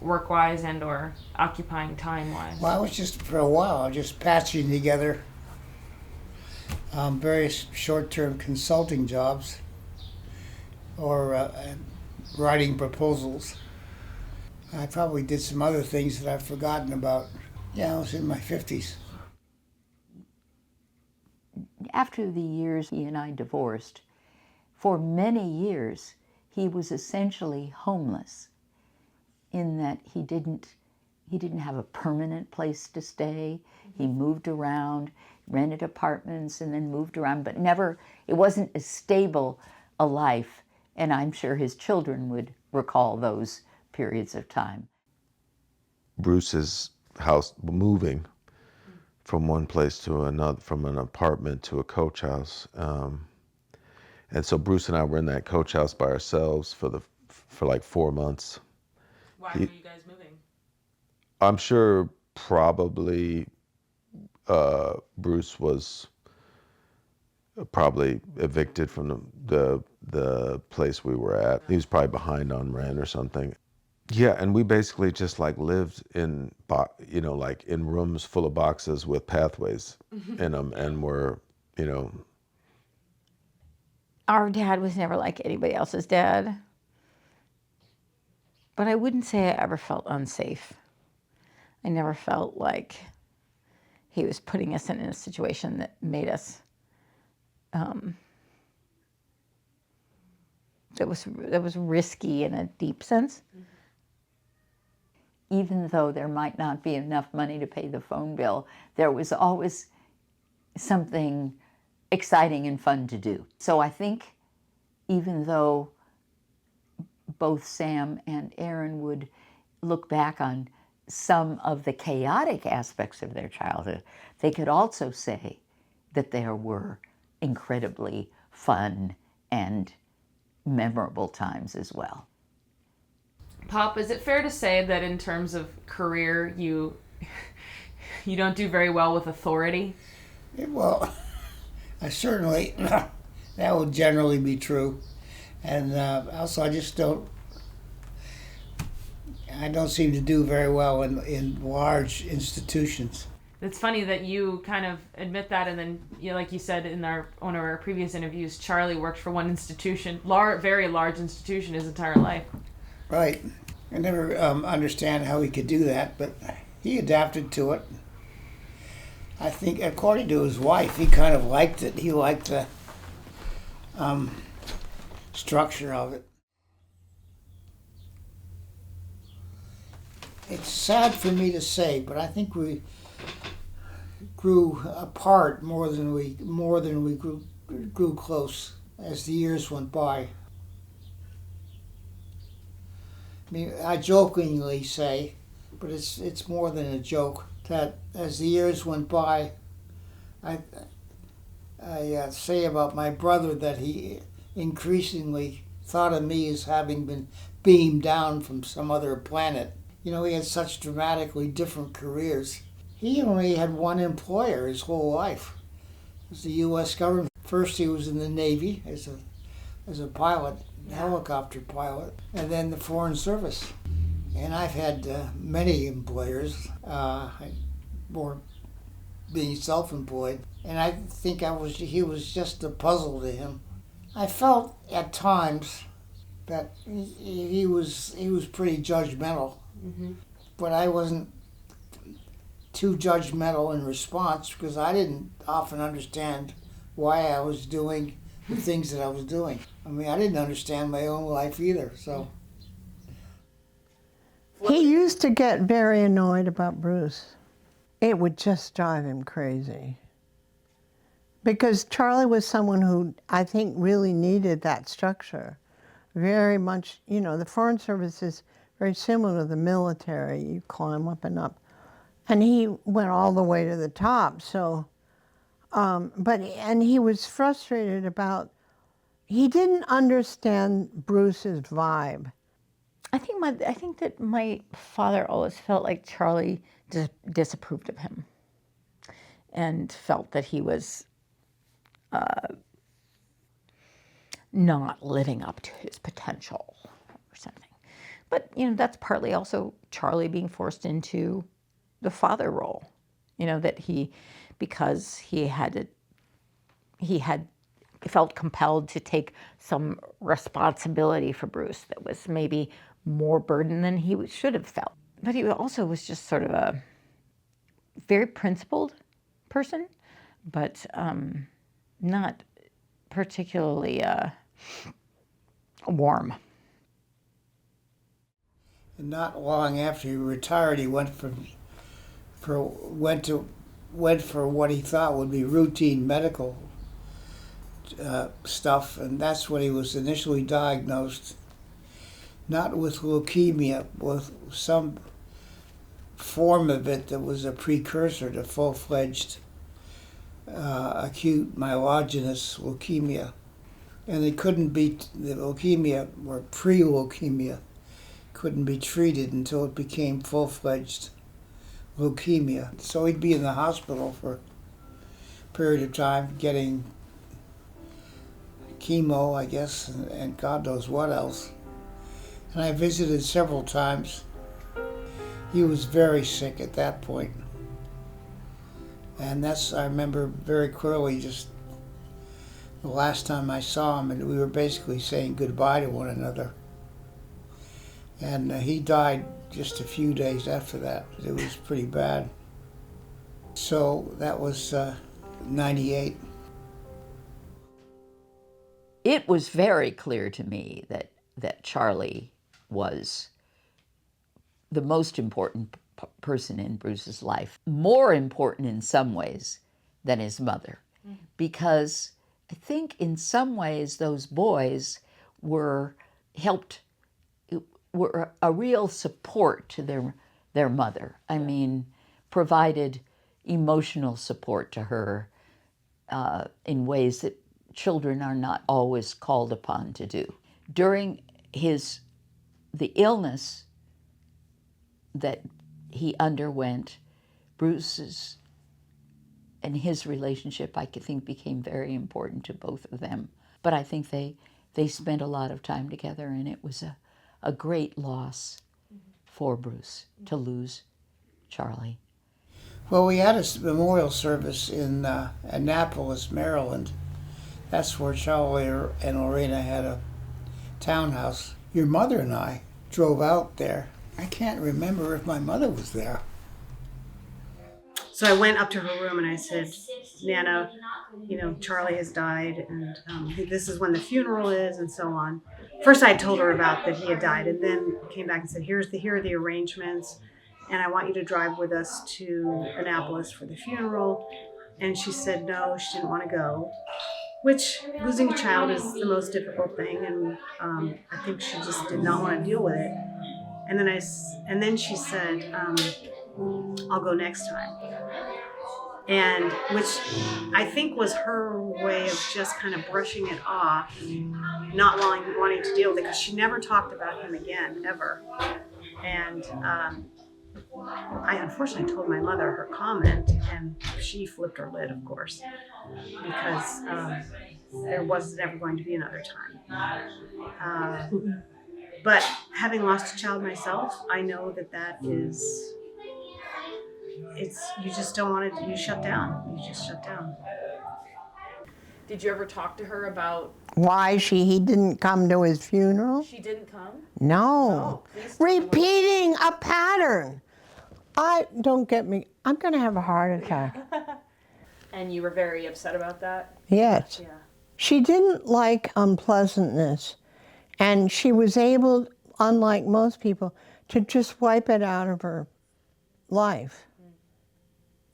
work-wise and or occupying time-wise? Well, I was just, for a while, just patching together various short-term consulting jobs or writing proposals. I probably did some other things that I've forgotten about. Yeah, I was in my 50s. After the years he and I divorced, for many years, he was essentially homeless, in that he didn't have a permanent place to stay. He moved around, rented apartments, and then moved around, but never, it wasn't as stable a life And I'm sure his children would recall those periods of time. Bruce's house moving from one place to another, from an apartment to a coach house. And so Bruce and I were in that coach house by ourselves for like 4 months. Why were you guys moving? I'm sure probably Bruce was probably evicted from the place we were at. He was probably behind on rent or something. Yeah, and we basically just like lived in, like in rooms full of boxes with pathways in them, and were, Our dad was never like anybody else's dad, but I wouldn't say I ever felt unsafe. I never felt like he was putting us in a situation that made us, that was risky in a deep sense. Even though there might not be enough money to pay the phone bill, there was always something exciting and fun to do. So I think even though both Sam and Aaron would look back on some of the chaotic aspects of their childhood, they could also say that there were incredibly fun and memorable times as well. Pop, is it fair to say that in terms of career, you don't do very well with authority? Well, I certainly, that would generally be true. And also I don't seem to do very well in large institutions. It's funny that you kind of admit that, and then, like you said in one of our previous interviews, Charlie worked for one institution, very large institution, his entire life. Right. I never understand how he could do that, but he adapted to it. I think, according to his wife, he kind of liked it. He liked the structure of it. It's sad for me to say, but I think we grew apart more than we grew close as the years went by. I mean, I jokingly say, but it's more than a joke, that as the years went by, I say about my brother that he increasingly thought of me as having been beamed down from some other planet. He had such dramatically different careers. He only had one employer his whole life. It was the U.S. government. First he was in the Navy as a pilot, helicopter pilot, and then the Foreign Service. And I've had many employers, more being self-employed, and I think he was just a puzzle to him. I felt at times that he was pretty judgmental, but I wasn't too judgmental in response because I didn't often understand why I was doing the things that I was doing. I mean, I didn't understand my own life either, so. He used to get very annoyed about Bruce. It would just drive him crazy. Because Charlie was someone who I think really needed that structure. Very much, the Foreign Service is very similar to the military. You climb up and up. And he went all the way to the top, so, and he was frustrated about, he didn't understand Bruce's vibe. I think that my father always felt like Charlie disapproved of him and felt that he was not living up to his potential or something. But, that's partly also Charlie being forced into the father role, that because he had felt compelled to take some responsibility for Bruce that was maybe more burden than he should have felt. But he also was just sort of a very principled person, but not particularly warm. And not long after he retired, he went for what he thought would be routine medical stuff, and that's when he was initially diagnosed, not with leukemia, with some form of it that was a precursor to full-fledged acute myelogenous leukemia. And it couldn't be, the leukemia, or pre-leukemia, couldn't be treated until it became full-fledged leukemia. So he'd be in the hospital for a period of time getting chemo, I guess, and God knows what else. And I visited several times. He was very sick at that point. And I remember very clearly just the last time I saw him, and we were basically saying goodbye to one another. And he died just a few days after that. It was pretty bad. So that was 98. It was very clear to me that Charlie was the most important person in Bruce's life, more important in some ways than his mother, because I think in some ways those boys were a real support to their mother. I mean, provided emotional support to her in ways that children are not always called upon to do. During the illness that he underwent, Bruce's and his relationship, I think, became very important to both of them. But I think they spent a lot of time together, and it was a great loss for Bruce to lose Charlie. Well, we had a memorial service in Annapolis, Maryland. That's where Charlie and Lorena had a townhouse. Your mother and I drove out there. I can't remember if my mother was there. So I went up to her room and I said, Nana, Charlie has died, and this is when the funeral is, and so on. First I told her about that he had died, and then came back and said, here are the arrangements, and I want you to drive with us to Annapolis for the funeral. And she said no, she didn't want to go, which losing a child is the most difficult thing, and I think she just did not want to deal with it. And then she said, I'll go next time. And which I think was her way of just kind of brushing it off, not wanting to deal with it, because she never talked about him again, ever. And I unfortunately told my mother her comment, and she flipped her lid, of course, because there was never going to be another time. But having lost a child myself, I know that is, you just don't want to, you shut down. You just shut down. Did you ever talk to her about Why he didn't come to his funeral? she didn't come? No. Please tell me what- Repeating a pattern. Don't get me, I'm going to have a heart attack. And you were very upset about that? Yes. Yeah. She didn't like unpleasantness, and she was able, unlike most people, to just wipe it out of her life.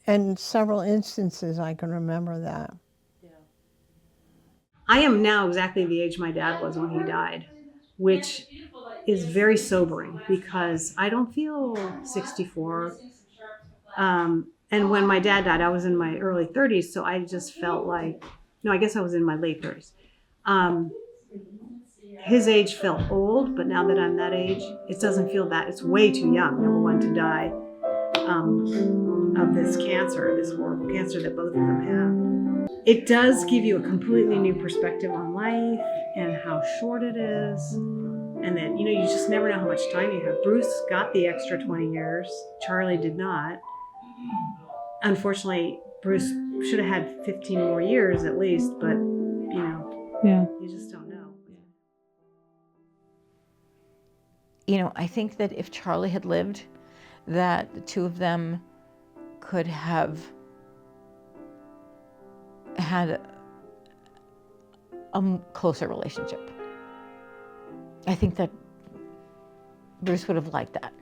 In several instances, I can remember that. I am now exactly the age my dad was when he died, which is very sobering because I don't feel 64. And when my dad died, I was in my early 30s, so I just felt like, no, I guess I was in my late 30s. His age felt old, but now that I'm that age, it doesn't feel that. It's way too young, number one, to die of this cancer, this horrible cancer that both of them have. It does give you a completely new perspective on life and how short it is. And that, you just never know how much time you have. Bruce got the extra 20 years. Charlie did not. Unfortunately, Bruce should have had 15 more years at least, but, you just don't know. I think that if Charlie had lived, that the two of them could have had a closer relationship. I think that Bruce would have liked that.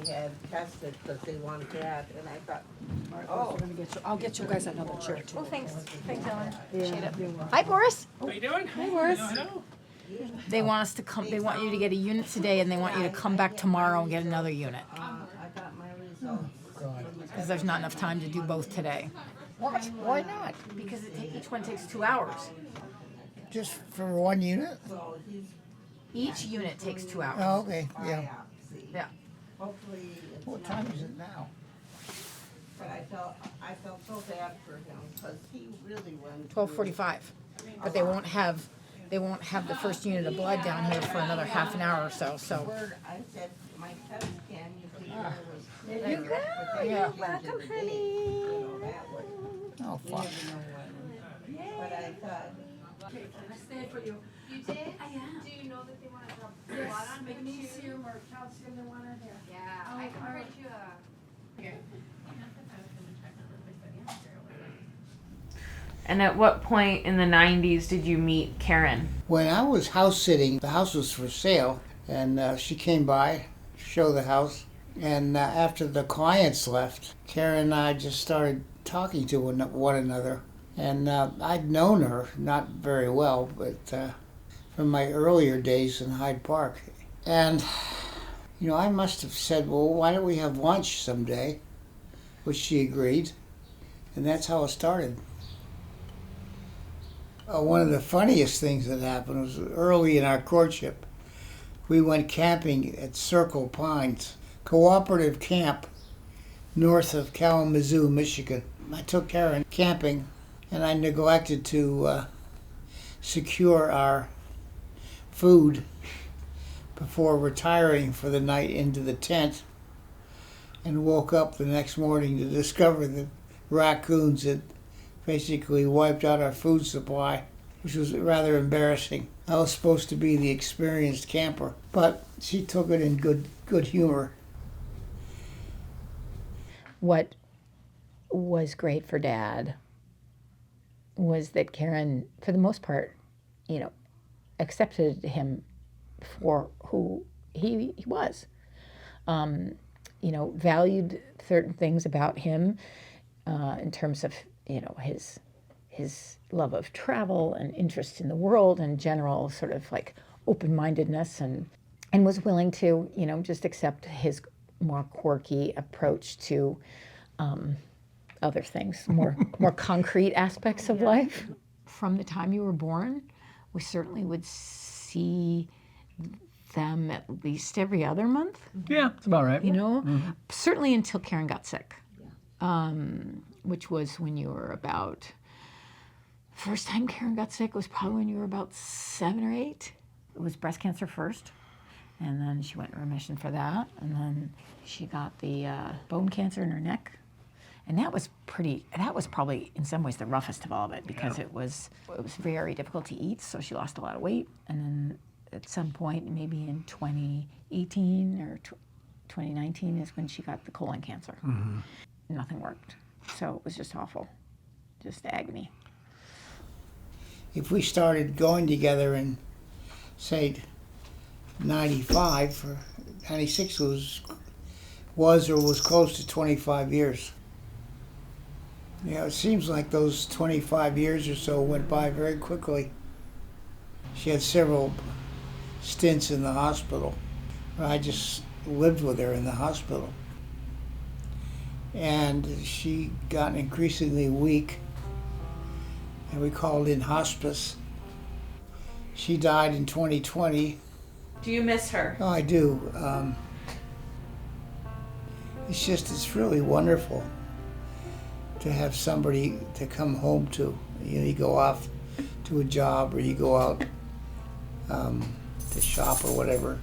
they had tested because they wanted that, and I thought, oh, I'll get you guys another chair too. Oh, thanks. Thanks, Ellen. Appreciate it. Hi, Boris. How you doing? Hi, Boris. They want us to come. They want you to get a unit today, and they want you to come back tomorrow and get another unit. I got my results. Because there's not enough time to do both today. What? Why not? Because each one takes 2 hours. Just for one unit? Each unit takes 2 hours. Oh, okay, yeah. Yeah. Hopefully. What time is it now? But I felt so bad for him because he really went. 12:45. But they won't have the first unit of blood down here for another half an hour or so. So. I said my PET scan usually was. There you go. Yeah. Welcome, honey. Oh, fuck. But I thought. I stayed for you. You did? I am. Do you know that they want to drop blood on magnesium or calcium they want in there? Yeah, I can write you a... And at what point in the 90s did you meet Karen? When I was house sitting, the house was for sale, and she came by to show the house. And after the clients left, Karen and I just started talking to one another. And I'd known her, not very well, but from my earlier days in Hyde Park. And, you know, I must have said, well, why don't we have lunch someday? Which she agreed. And that's how it started. One of the funniest things that happened was early in our courtship. We went camping at Circle Pines, cooperative camp north of Kalamazoo, Michigan. I took Karen camping, and I neglected to secure our food before retiring for the night into the tent, and woke up the next morning to discover that raccoons had basically wiped out our food supply, which was rather embarrassing. I was supposed to be the experienced camper, but she took it in good humor. What was great for Dad was that Karen, for the most part, you know, accepted him for who he was. You know, valued certain things about him in terms of, you know, his love of travel and interest in the world and general sort of like open-mindedness, and was willing to, you know, just accept his more quirky approach to other things, more concrete aspects of life. From the time you were born, we certainly would see them at least every other month. Yeah, that's about right. You know, certainly until Karen got sick, which was when you were about. First time Karen got sick was probably when you were about 7 or 8. It was breast cancer first, and then she went in remission for that, and then she got the bone cancer in her neck, and that was probably in some ways the roughest of all of it, because it was very difficult to eat, so she lost a lot of weight, and then at some point, maybe in 2018 or 2019 is when she got the colon cancer. Nothing worked, so it was just awful, just agony. If we started going together in, say, 95 or 96 was close to 25 years. You know, it seems like those 25 years or so went by very quickly. She had several stints in the hospital. I just lived with her in the hospital. And she got increasingly weak, and we called in hospice. She died in 2020. Do you miss her? Oh, I do. It's really wonderful to have somebody to come home to. You know, you go off to a job or you go out to shop or whatever,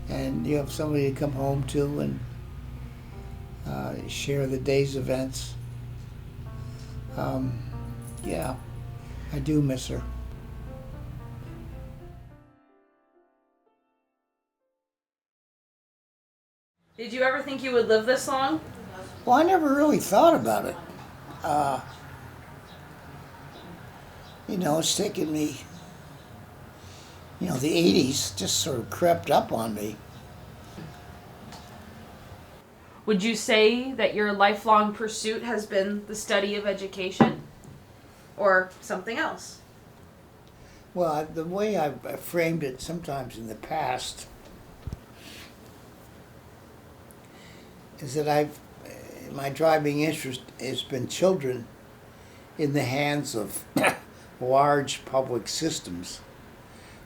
and you have somebody to come home to and share the day's events. Yeah, I do miss her. Did you ever think you would live this long? Well, I never really thought about it. You know, it's taken me, you know, the 80s just sort of crept up on me. Would you say that your lifelong pursuit has been the study of education or something else? Well, the way I've framed it sometimes in the past is that my driving interest has been children in the hands of large public systems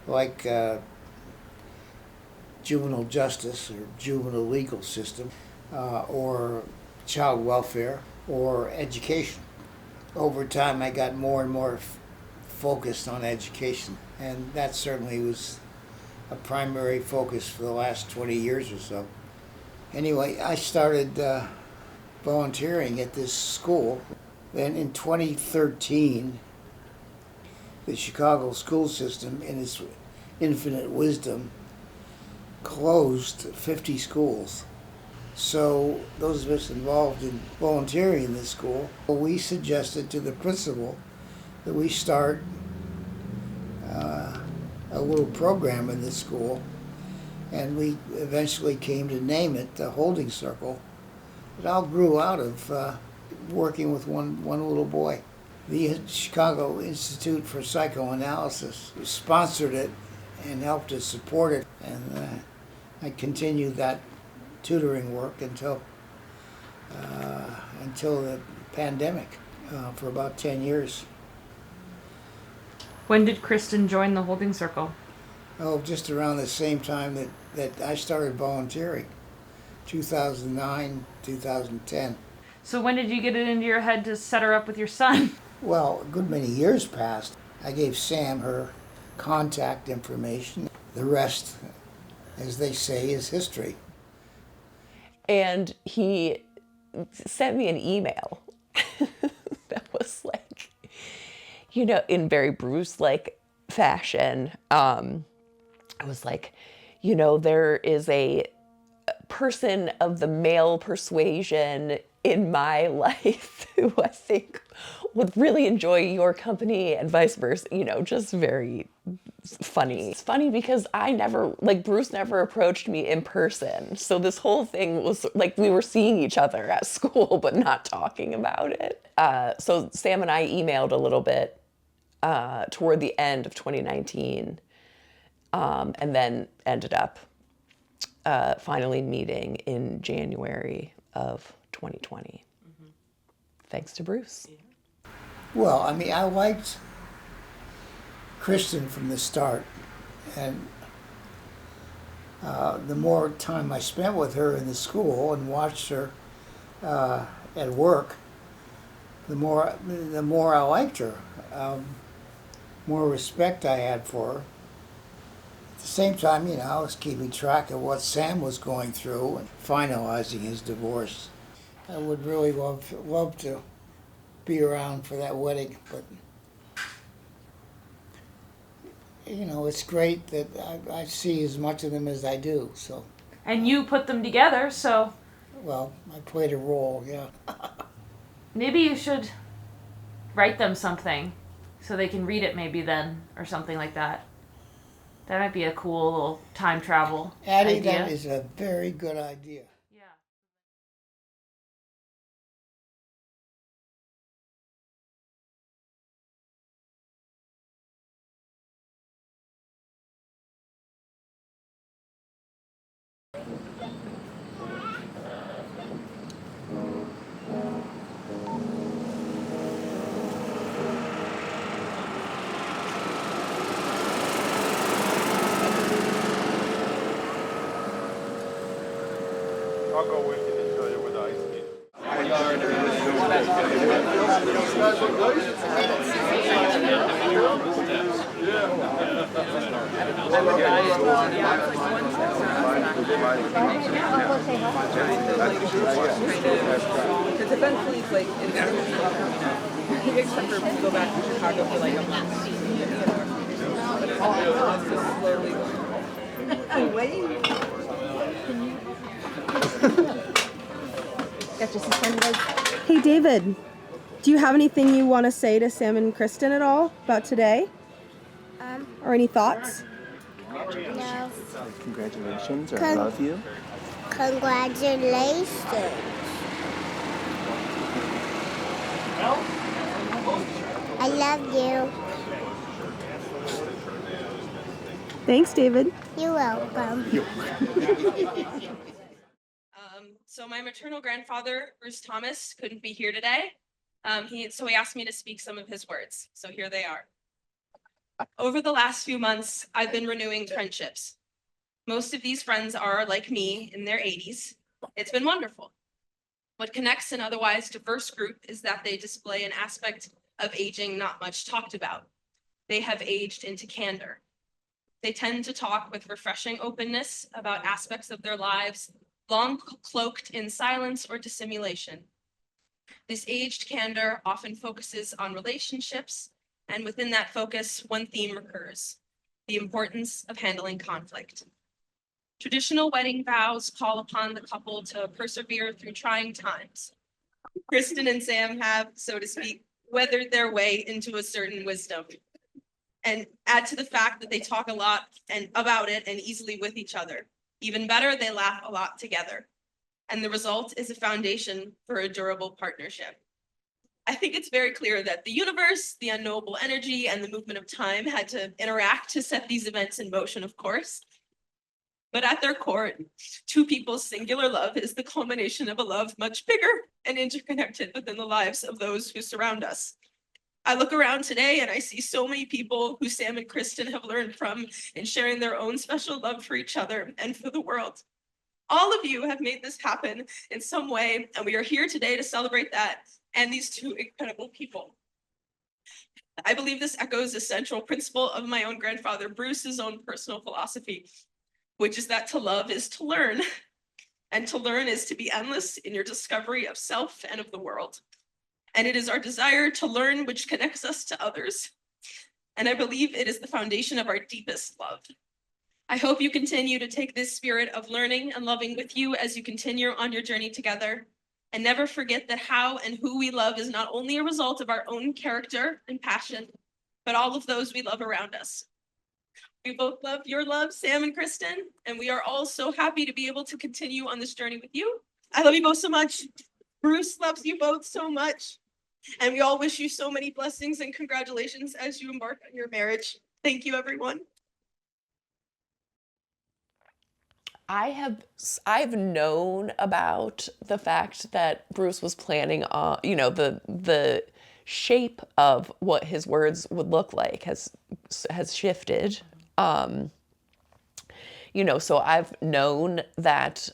like juvenile justice or juvenile legal system, or child welfare or education. Over time, I got more and more focused on education, and that certainly was a primary focus for the last 20 years or so. Anyway, I started volunteering at this school. Then in 2013, the Chicago school system, in its infinite wisdom, closed 50 schools. So those of us involved in volunteering in this school, we suggested to the principal that we start a little program in this school, and we eventually came to name it the Holding Circle. It all grew out of working with one little boy. The Chicago Institute for Psychoanalysis sponsored it and helped us support it, and I continued that tutoring work until the pandemic, for about 10 years. When did Kristen join the Holding Circle? Oh, just around the same time that I started volunteering, 2009, 2010. So when did you get it into your head to set her up with your son? Well, a good many years passed. I gave Sam her contact information. The rest, as they say, is history. And he sent me an email that was like, you know, in very Bruce-like fashion. I was like, you know, there is a person of the male persuasion in my life who I think would really enjoy your company and vice versa, you know, just very funny. It's funny because Bruce never approached me in person. So this whole thing was like we were seeing each other at school, but not talking about it. So Sam and I emailed a little bit toward the end of 2019, and then ended up finally meeting in January of 2020. Mm-hmm. Thanks to Bruce. Well, I mean, I liked Kristen from the start, and the more time I spent with her in the school and watched her at work, the more I liked her, more respect I had for her. At the same time, you know, I was keeping track of what Sam was going through and finalizing his divorce. I would really love to be around for that wedding, but you know, it's great that I see as much of them as I do. So. And you put them together, so. Well, I played a role, yeah. Maybe you should write them something so they can read it maybe then, or something like that. That might be a cool little time travel Addie, idea. that is a very good idea. Yeah. I'll go with you to show you where the ice meet. Because eventually it's like, except for go back to Chicago for like a month. But it's all just slowly going. Wait. Hey David, do you have anything you want to say to Sam and Kristen at all about today? Or any thoughts? No. Congratulations, or I love you. Congratulations. I love you. Thanks, David. You're welcome. So my maternal grandfather, Bruce Thomas, couldn't be here today. So he asked me to speak some of his words. So here they are. Over the last few months, I've been renewing friendships. Most of these friends are, like me, in their 80s. It's been wonderful. What connects an otherwise diverse group is that they display an aspect of aging not much talked about. They have aged into candor. They tend to talk with refreshing openness about aspects of their lives, long cloaked in silence or dissimulation. This aged candor often focuses on relationships, and within that focus, one theme recurs: the importance of handling conflict. Traditional wedding vows call upon the couple to persevere through trying times. Kristen and Sam have, so to speak, weathered their way into a certain wisdom. And add to the fact that they talk a lot and about it and easily with each other. Even better, they laugh a lot together. And the result is a foundation for a durable partnership. I think it's very clear that the universe, the unknowable energy, and the movement of time had to interact to set these events in motion, of course. But at their core, two people's singular love is the culmination of a love much bigger and interconnected within the lives of those who surround us. I look around today and I see so many people who Sam and Kristen have learned from in sharing their own special love for each other and for the world. All of you have made this happen in some way, and we are here today to celebrate that and these two incredible people. I believe this echoes a central principle of my own grandfather Bruce's own personal philosophy, which is that to love is to learn, and to learn is to be endless in your discovery of self and of the world. And it is our desire to learn which connects us to others. And I believe it is the foundation of our deepest love. I hope you continue to take this spirit of learning and loving with you as you continue on your journey together. And never forget that how and who we love is not only a result of our own character and passion, but all of those we love around us. We both love your love, Sam and Kristen, and we are all so happy to be able to continue on this journey with you. I love you both so much. Bruce loves you both so much. And we all wish you so many blessings and congratulations as you embark on your marriage. Thank you, everyone. I've known about the fact that Bruce was planning on, the shape of what his words would look like has shifted. So I've known that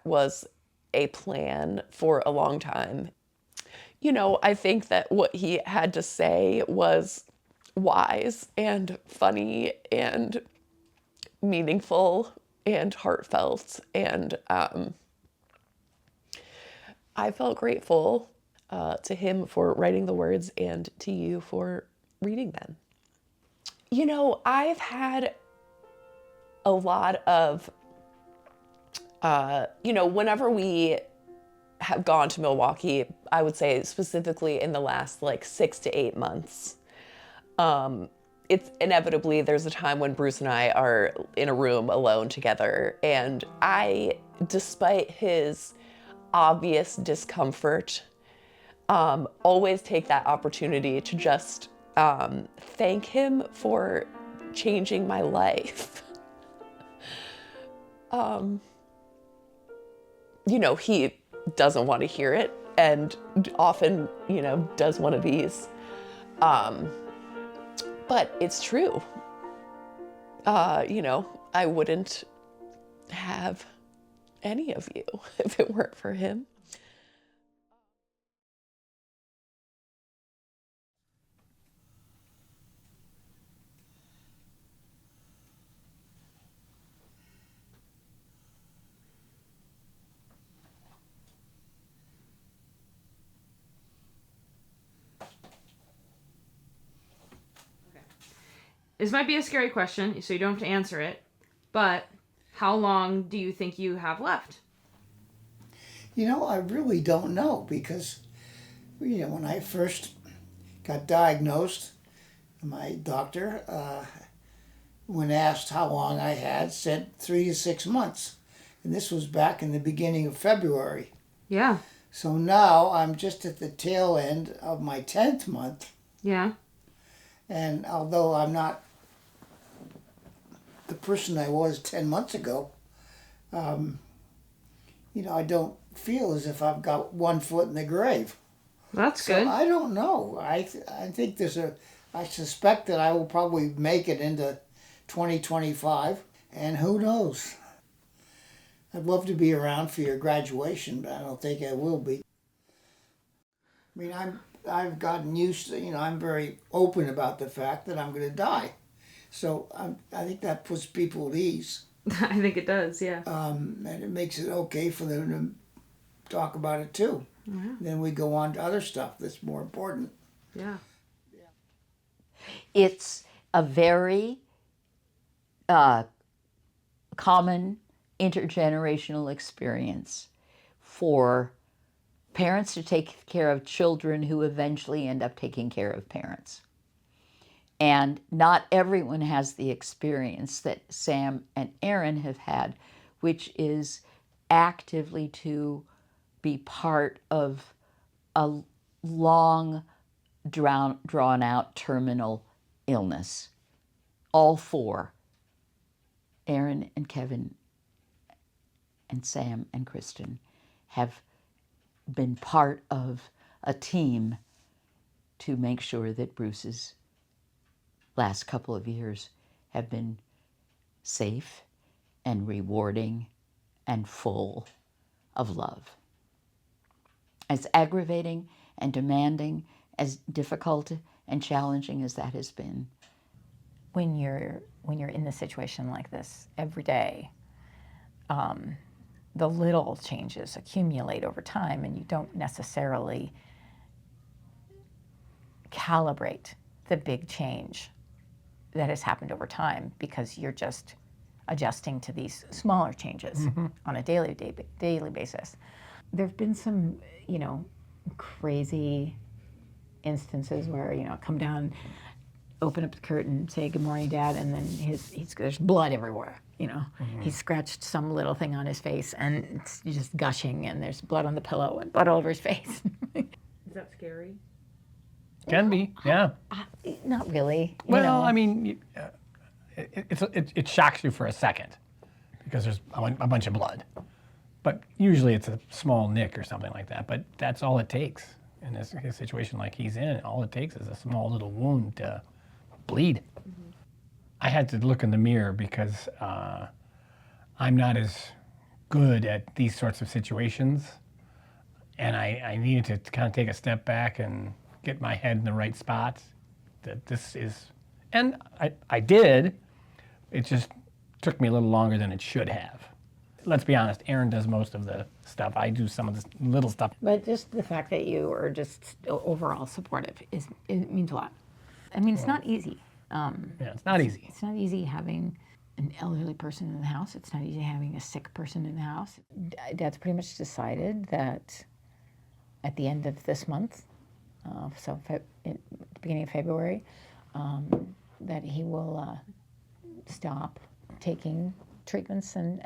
was a plan for a long time. I think that what he had to say was wise and funny and meaningful and heartfelt, and I felt grateful to him for writing the words and to you for reading them. I've had a lot of, whenever we have gone to Milwaukee, I would say specifically in the last 6 to 8 months, it's inevitably there's a time when Bruce and I are in a room alone together, and I, despite his obvious discomfort, always take that opportunity to just thank him for changing my life. He doesn't want to hear it, and often, does one of these. But it's true. I wouldn't have any of you if it weren't for him. This might be a scary question, so you don't have to answer it, but how long do you think you have left? I really don't know because, when I first got diagnosed, my doctor, when asked how long I had, said 3 to 6 months. And this was back in the beginning of February. Yeah. So now I'm just at the tail end of my 10th month. Yeah. And although I'm not the person I was 10 months ago, I don't feel as if I've got one foot in the grave. That's So good. I don't know. I think I suspect that I will probably make it into 2025, and who knows? I'd love to be around for your graduation, but I don't think I will be. I mean, I've gotten used to, I'm very open about the fact that I'm going to die. So I think that puts people at ease. I think it does, yeah. And it makes it okay for them to talk about it too. Yeah. Then we go on to other stuff that's more important. Yeah. It's a very common intergenerational experience for parents to take care of children who eventually end up taking care of parents. And not everyone has the experience that Sam and Aaron have had, which is actively to be part of a long, drawn out terminal illness. All four, Aaron and Kevin and Sam and Kristen, have been part of a team to make sure that Bruce's last couple of years have been safe and rewarding and full of love. As aggravating and demanding, as difficult and challenging as that has been. When you're in a situation like this every day, the little changes accumulate over time, and you don't necessarily calibrate the big change that has happened over time because you're just adjusting to these smaller changes on a daily basis. There have been some, crazy instances where, come down, open up the curtain, say good morning, Dad, and then there's blood everywhere. He scratched some little thing on his face and it's just gushing, and there's blood on the pillow and blood all over his face. Is that scary? Can be, yeah. Not really. Well, I mean, it shocks you for a second because there's a bunch of blood. But usually it's a small nick or something like that. But that's all it takes in this situation like he's in. All it takes is a small little wound to bleed. Mm-hmm. I had to look in the mirror because I'm not as good at these sorts of situations. And I needed to kind of take a step back and get my head in the right spots. That this is, and I did. It just took me a little longer than it should have. Let's be honest, Aaron does most of the stuff. I do some of the little stuff. But just the fact that you are just overall supportive it means a lot. I mean, it's not easy. Yeah, it's not easy. It's not easy having an elderly person in the house. It's not easy having a sick person in the house. Dad's pretty much decided that at the end of this month, so at the beginning of February, that he will stop taking treatments and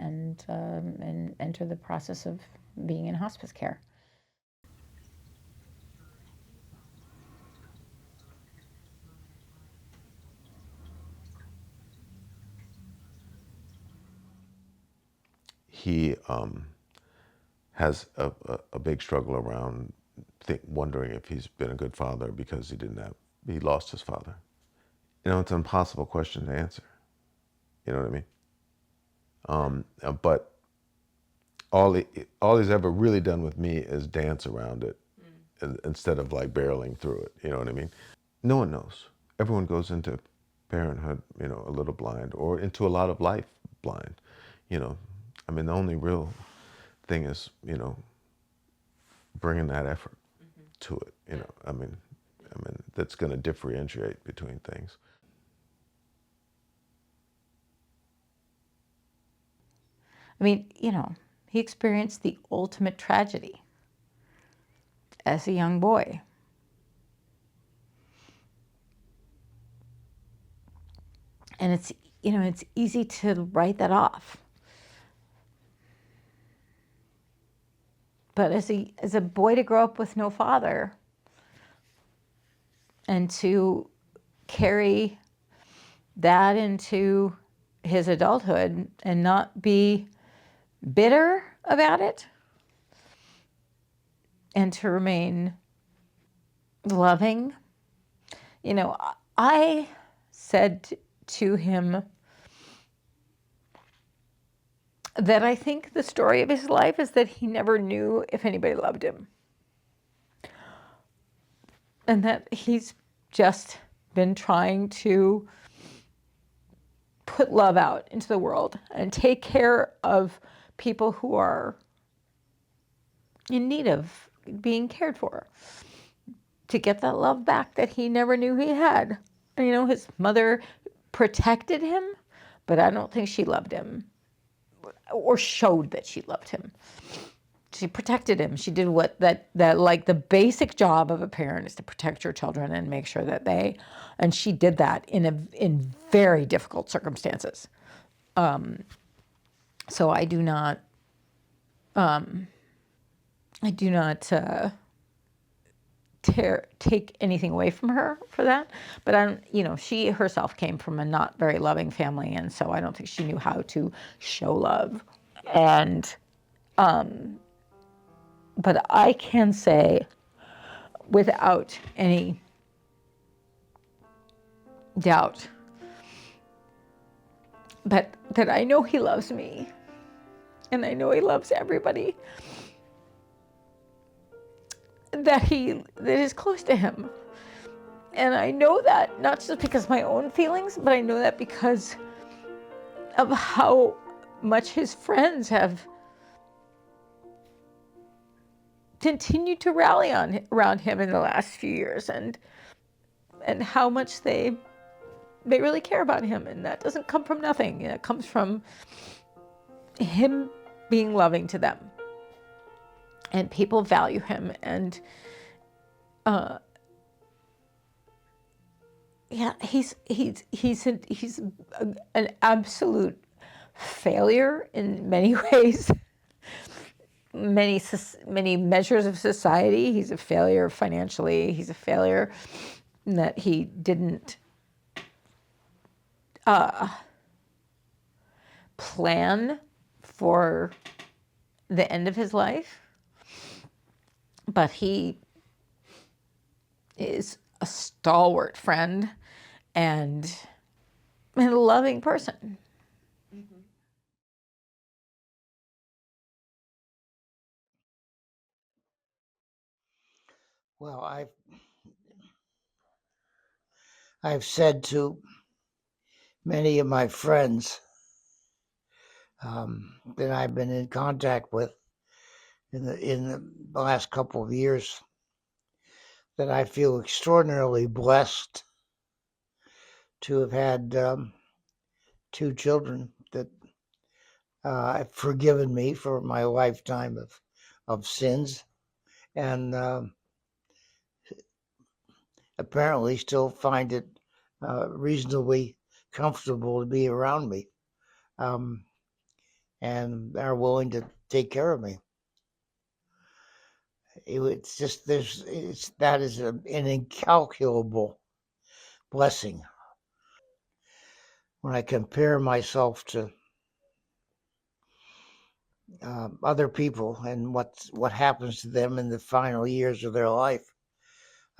enter the process of being in hospice care. He has a big struggle around wondering if he's been a good father because he lost his father. It's an impossible question to answer. You know what I mean? But all he's ever really done with me is dance around it instead of like barreling through it. You know what I mean? No one knows. Everyone goes into parenthood, a little blind, or into a lot of life blind. I mean, the only real thing is, bringing that effort to it. I mean, that's going to differentiate between things. I mean, he experienced the ultimate tragedy as a young boy. And it's easy to write that off. But as a boy to grow up with no father and to carry that into his adulthood and not be bitter about it, and to remain loving. You know, I said to him that I think the story of his life is that he never knew if anybody loved him. And that he's just been trying to put love out into the world and take care of people who are in need of being cared for, to get that love back that he never knew he had. And, you know, his mother protected him, but I don't think she loved him or showed that she loved him. She protected him. She did what that like the basic job of a parent is to protect your children and make sure that and she did that in very difficult circumstances. So I do not take anything away from her for that, but she herself came from a not very loving family, and so I don't think she knew how to show love. And but I can say without any doubt that I know he loves me, and I know he loves everybody that is close to him. And I know that not just because of my own feelings, but I know that because of how much his friends have continued to rally around him in the last few years, and how much they really care about him. And that doesn't come from nothing. It comes from him being loving to them, and people value him. And he's an absolute failure in many ways. Many measures of society. He's a failure financially. He's a failure in that he didn't plan for the end of his life. But he is a stalwart friend and a loving person. Well, I've said to many of my friends that I've been in contact with in the last couple of years that I feel extraordinarily blessed to have had 2 children that have forgiven me for my lifetime of sins, and apparently still find it reasonably comfortable to be around me, and are willing to take care of me. It's just that is an incalculable blessing. When I compare myself to other people and what happens to them in the final years of their life,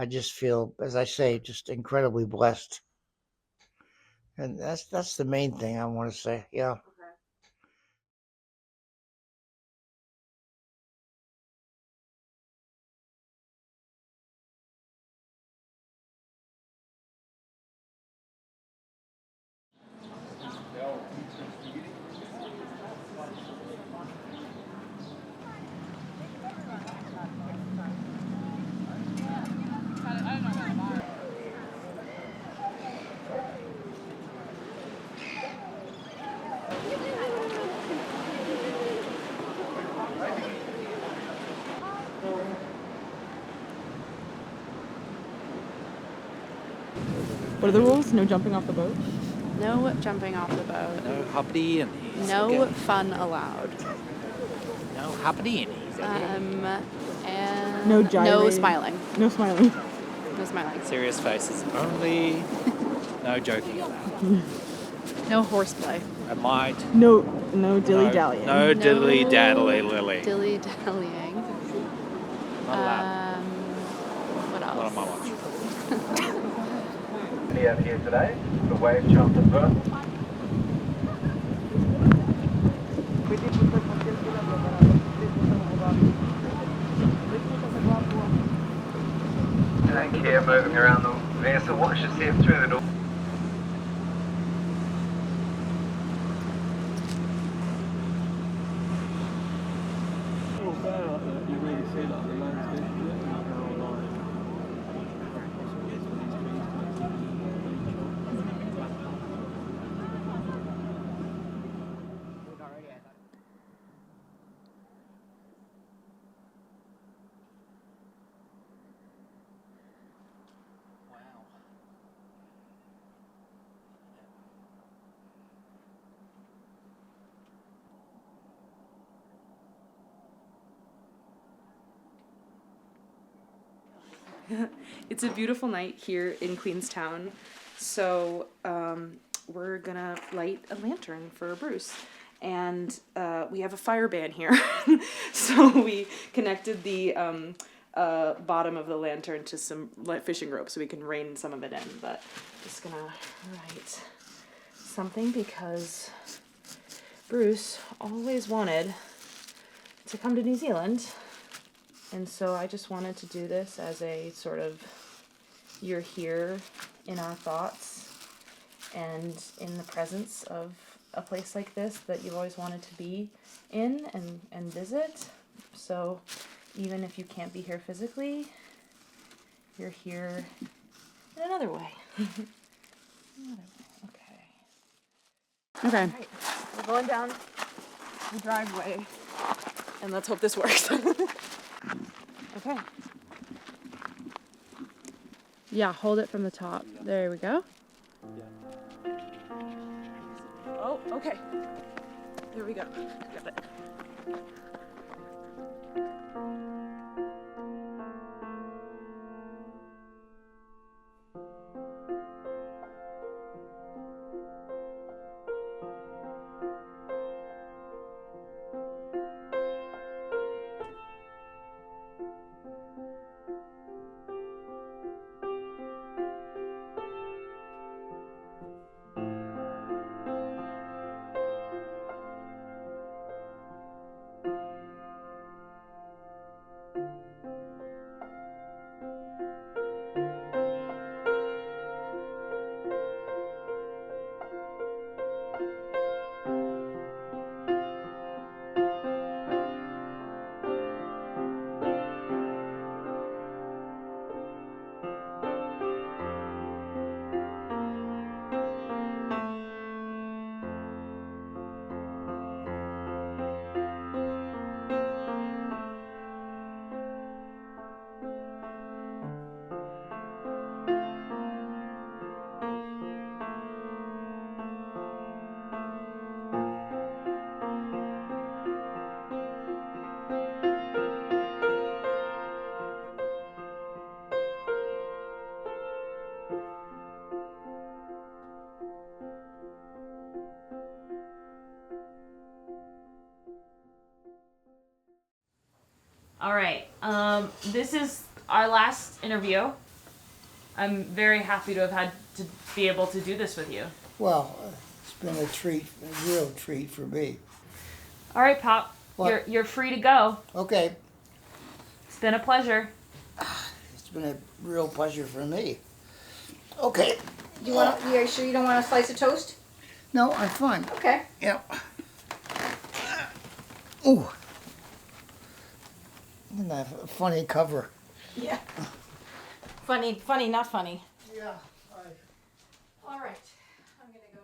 I just feel, as I say, just incredibly blessed. And that's the main thing I want to say. Yeah. What are the rules? No jumping off the boat? No jumping off the boat. No hoppity-innies. No Okay. fun allowed. No hoppity-innies. And No no gyrating. smiling. No smiling. No smiling. Serious faces only. No joking allowed. No horseplay. I might. No dilly dallying. No diddly daddly lily. Dilly dallying. Not allowed. What else? Not on my watch. Out here today, the wave jump and burn. Thank you, moving around the vessel. Watch yourself through the door. It's a beautiful night here in Queenstown, so we're gonna light a lantern for Bruce. And we have a fire ban here, so we connected the bottom of the lantern to some fishing rope so we can rein some of it in. But just gonna write something because Bruce always wanted to come to New Zealand. And so I just wanted to do this as a sort of, you're here in our thoughts and in the presence of a place like this that you've always wanted to be in and visit. So even if you can't be here physically, you're here in another way. Okay. Okay. Right. We're going down the driveway. And let's hope this works. Okay. Yeah, hold it from the top. There we go. Oh, okay. There we go. Got it. All right. This is our last interview. I'm very happy to have had to be able to do this with you. Well, it's been a treat, a real treat for me. All right, Pop. What? You're free to go. Okay, It's been a pleasure. it's been a real pleasure for me. Okay. You are sure you don't want a slice of toast? No, I'm fine. Okay. Yep. Ooh. Isn't that a funny cover? Yeah. Funny, not funny. Yeah. All right. I'm gonna go.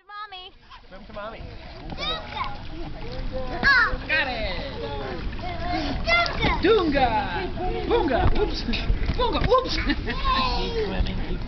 Mommy. mommy. Swim to mommy. Oh. Got it. Dunga. Boonga. Whoops. Boonga. Whoops. Keep swimming. Keep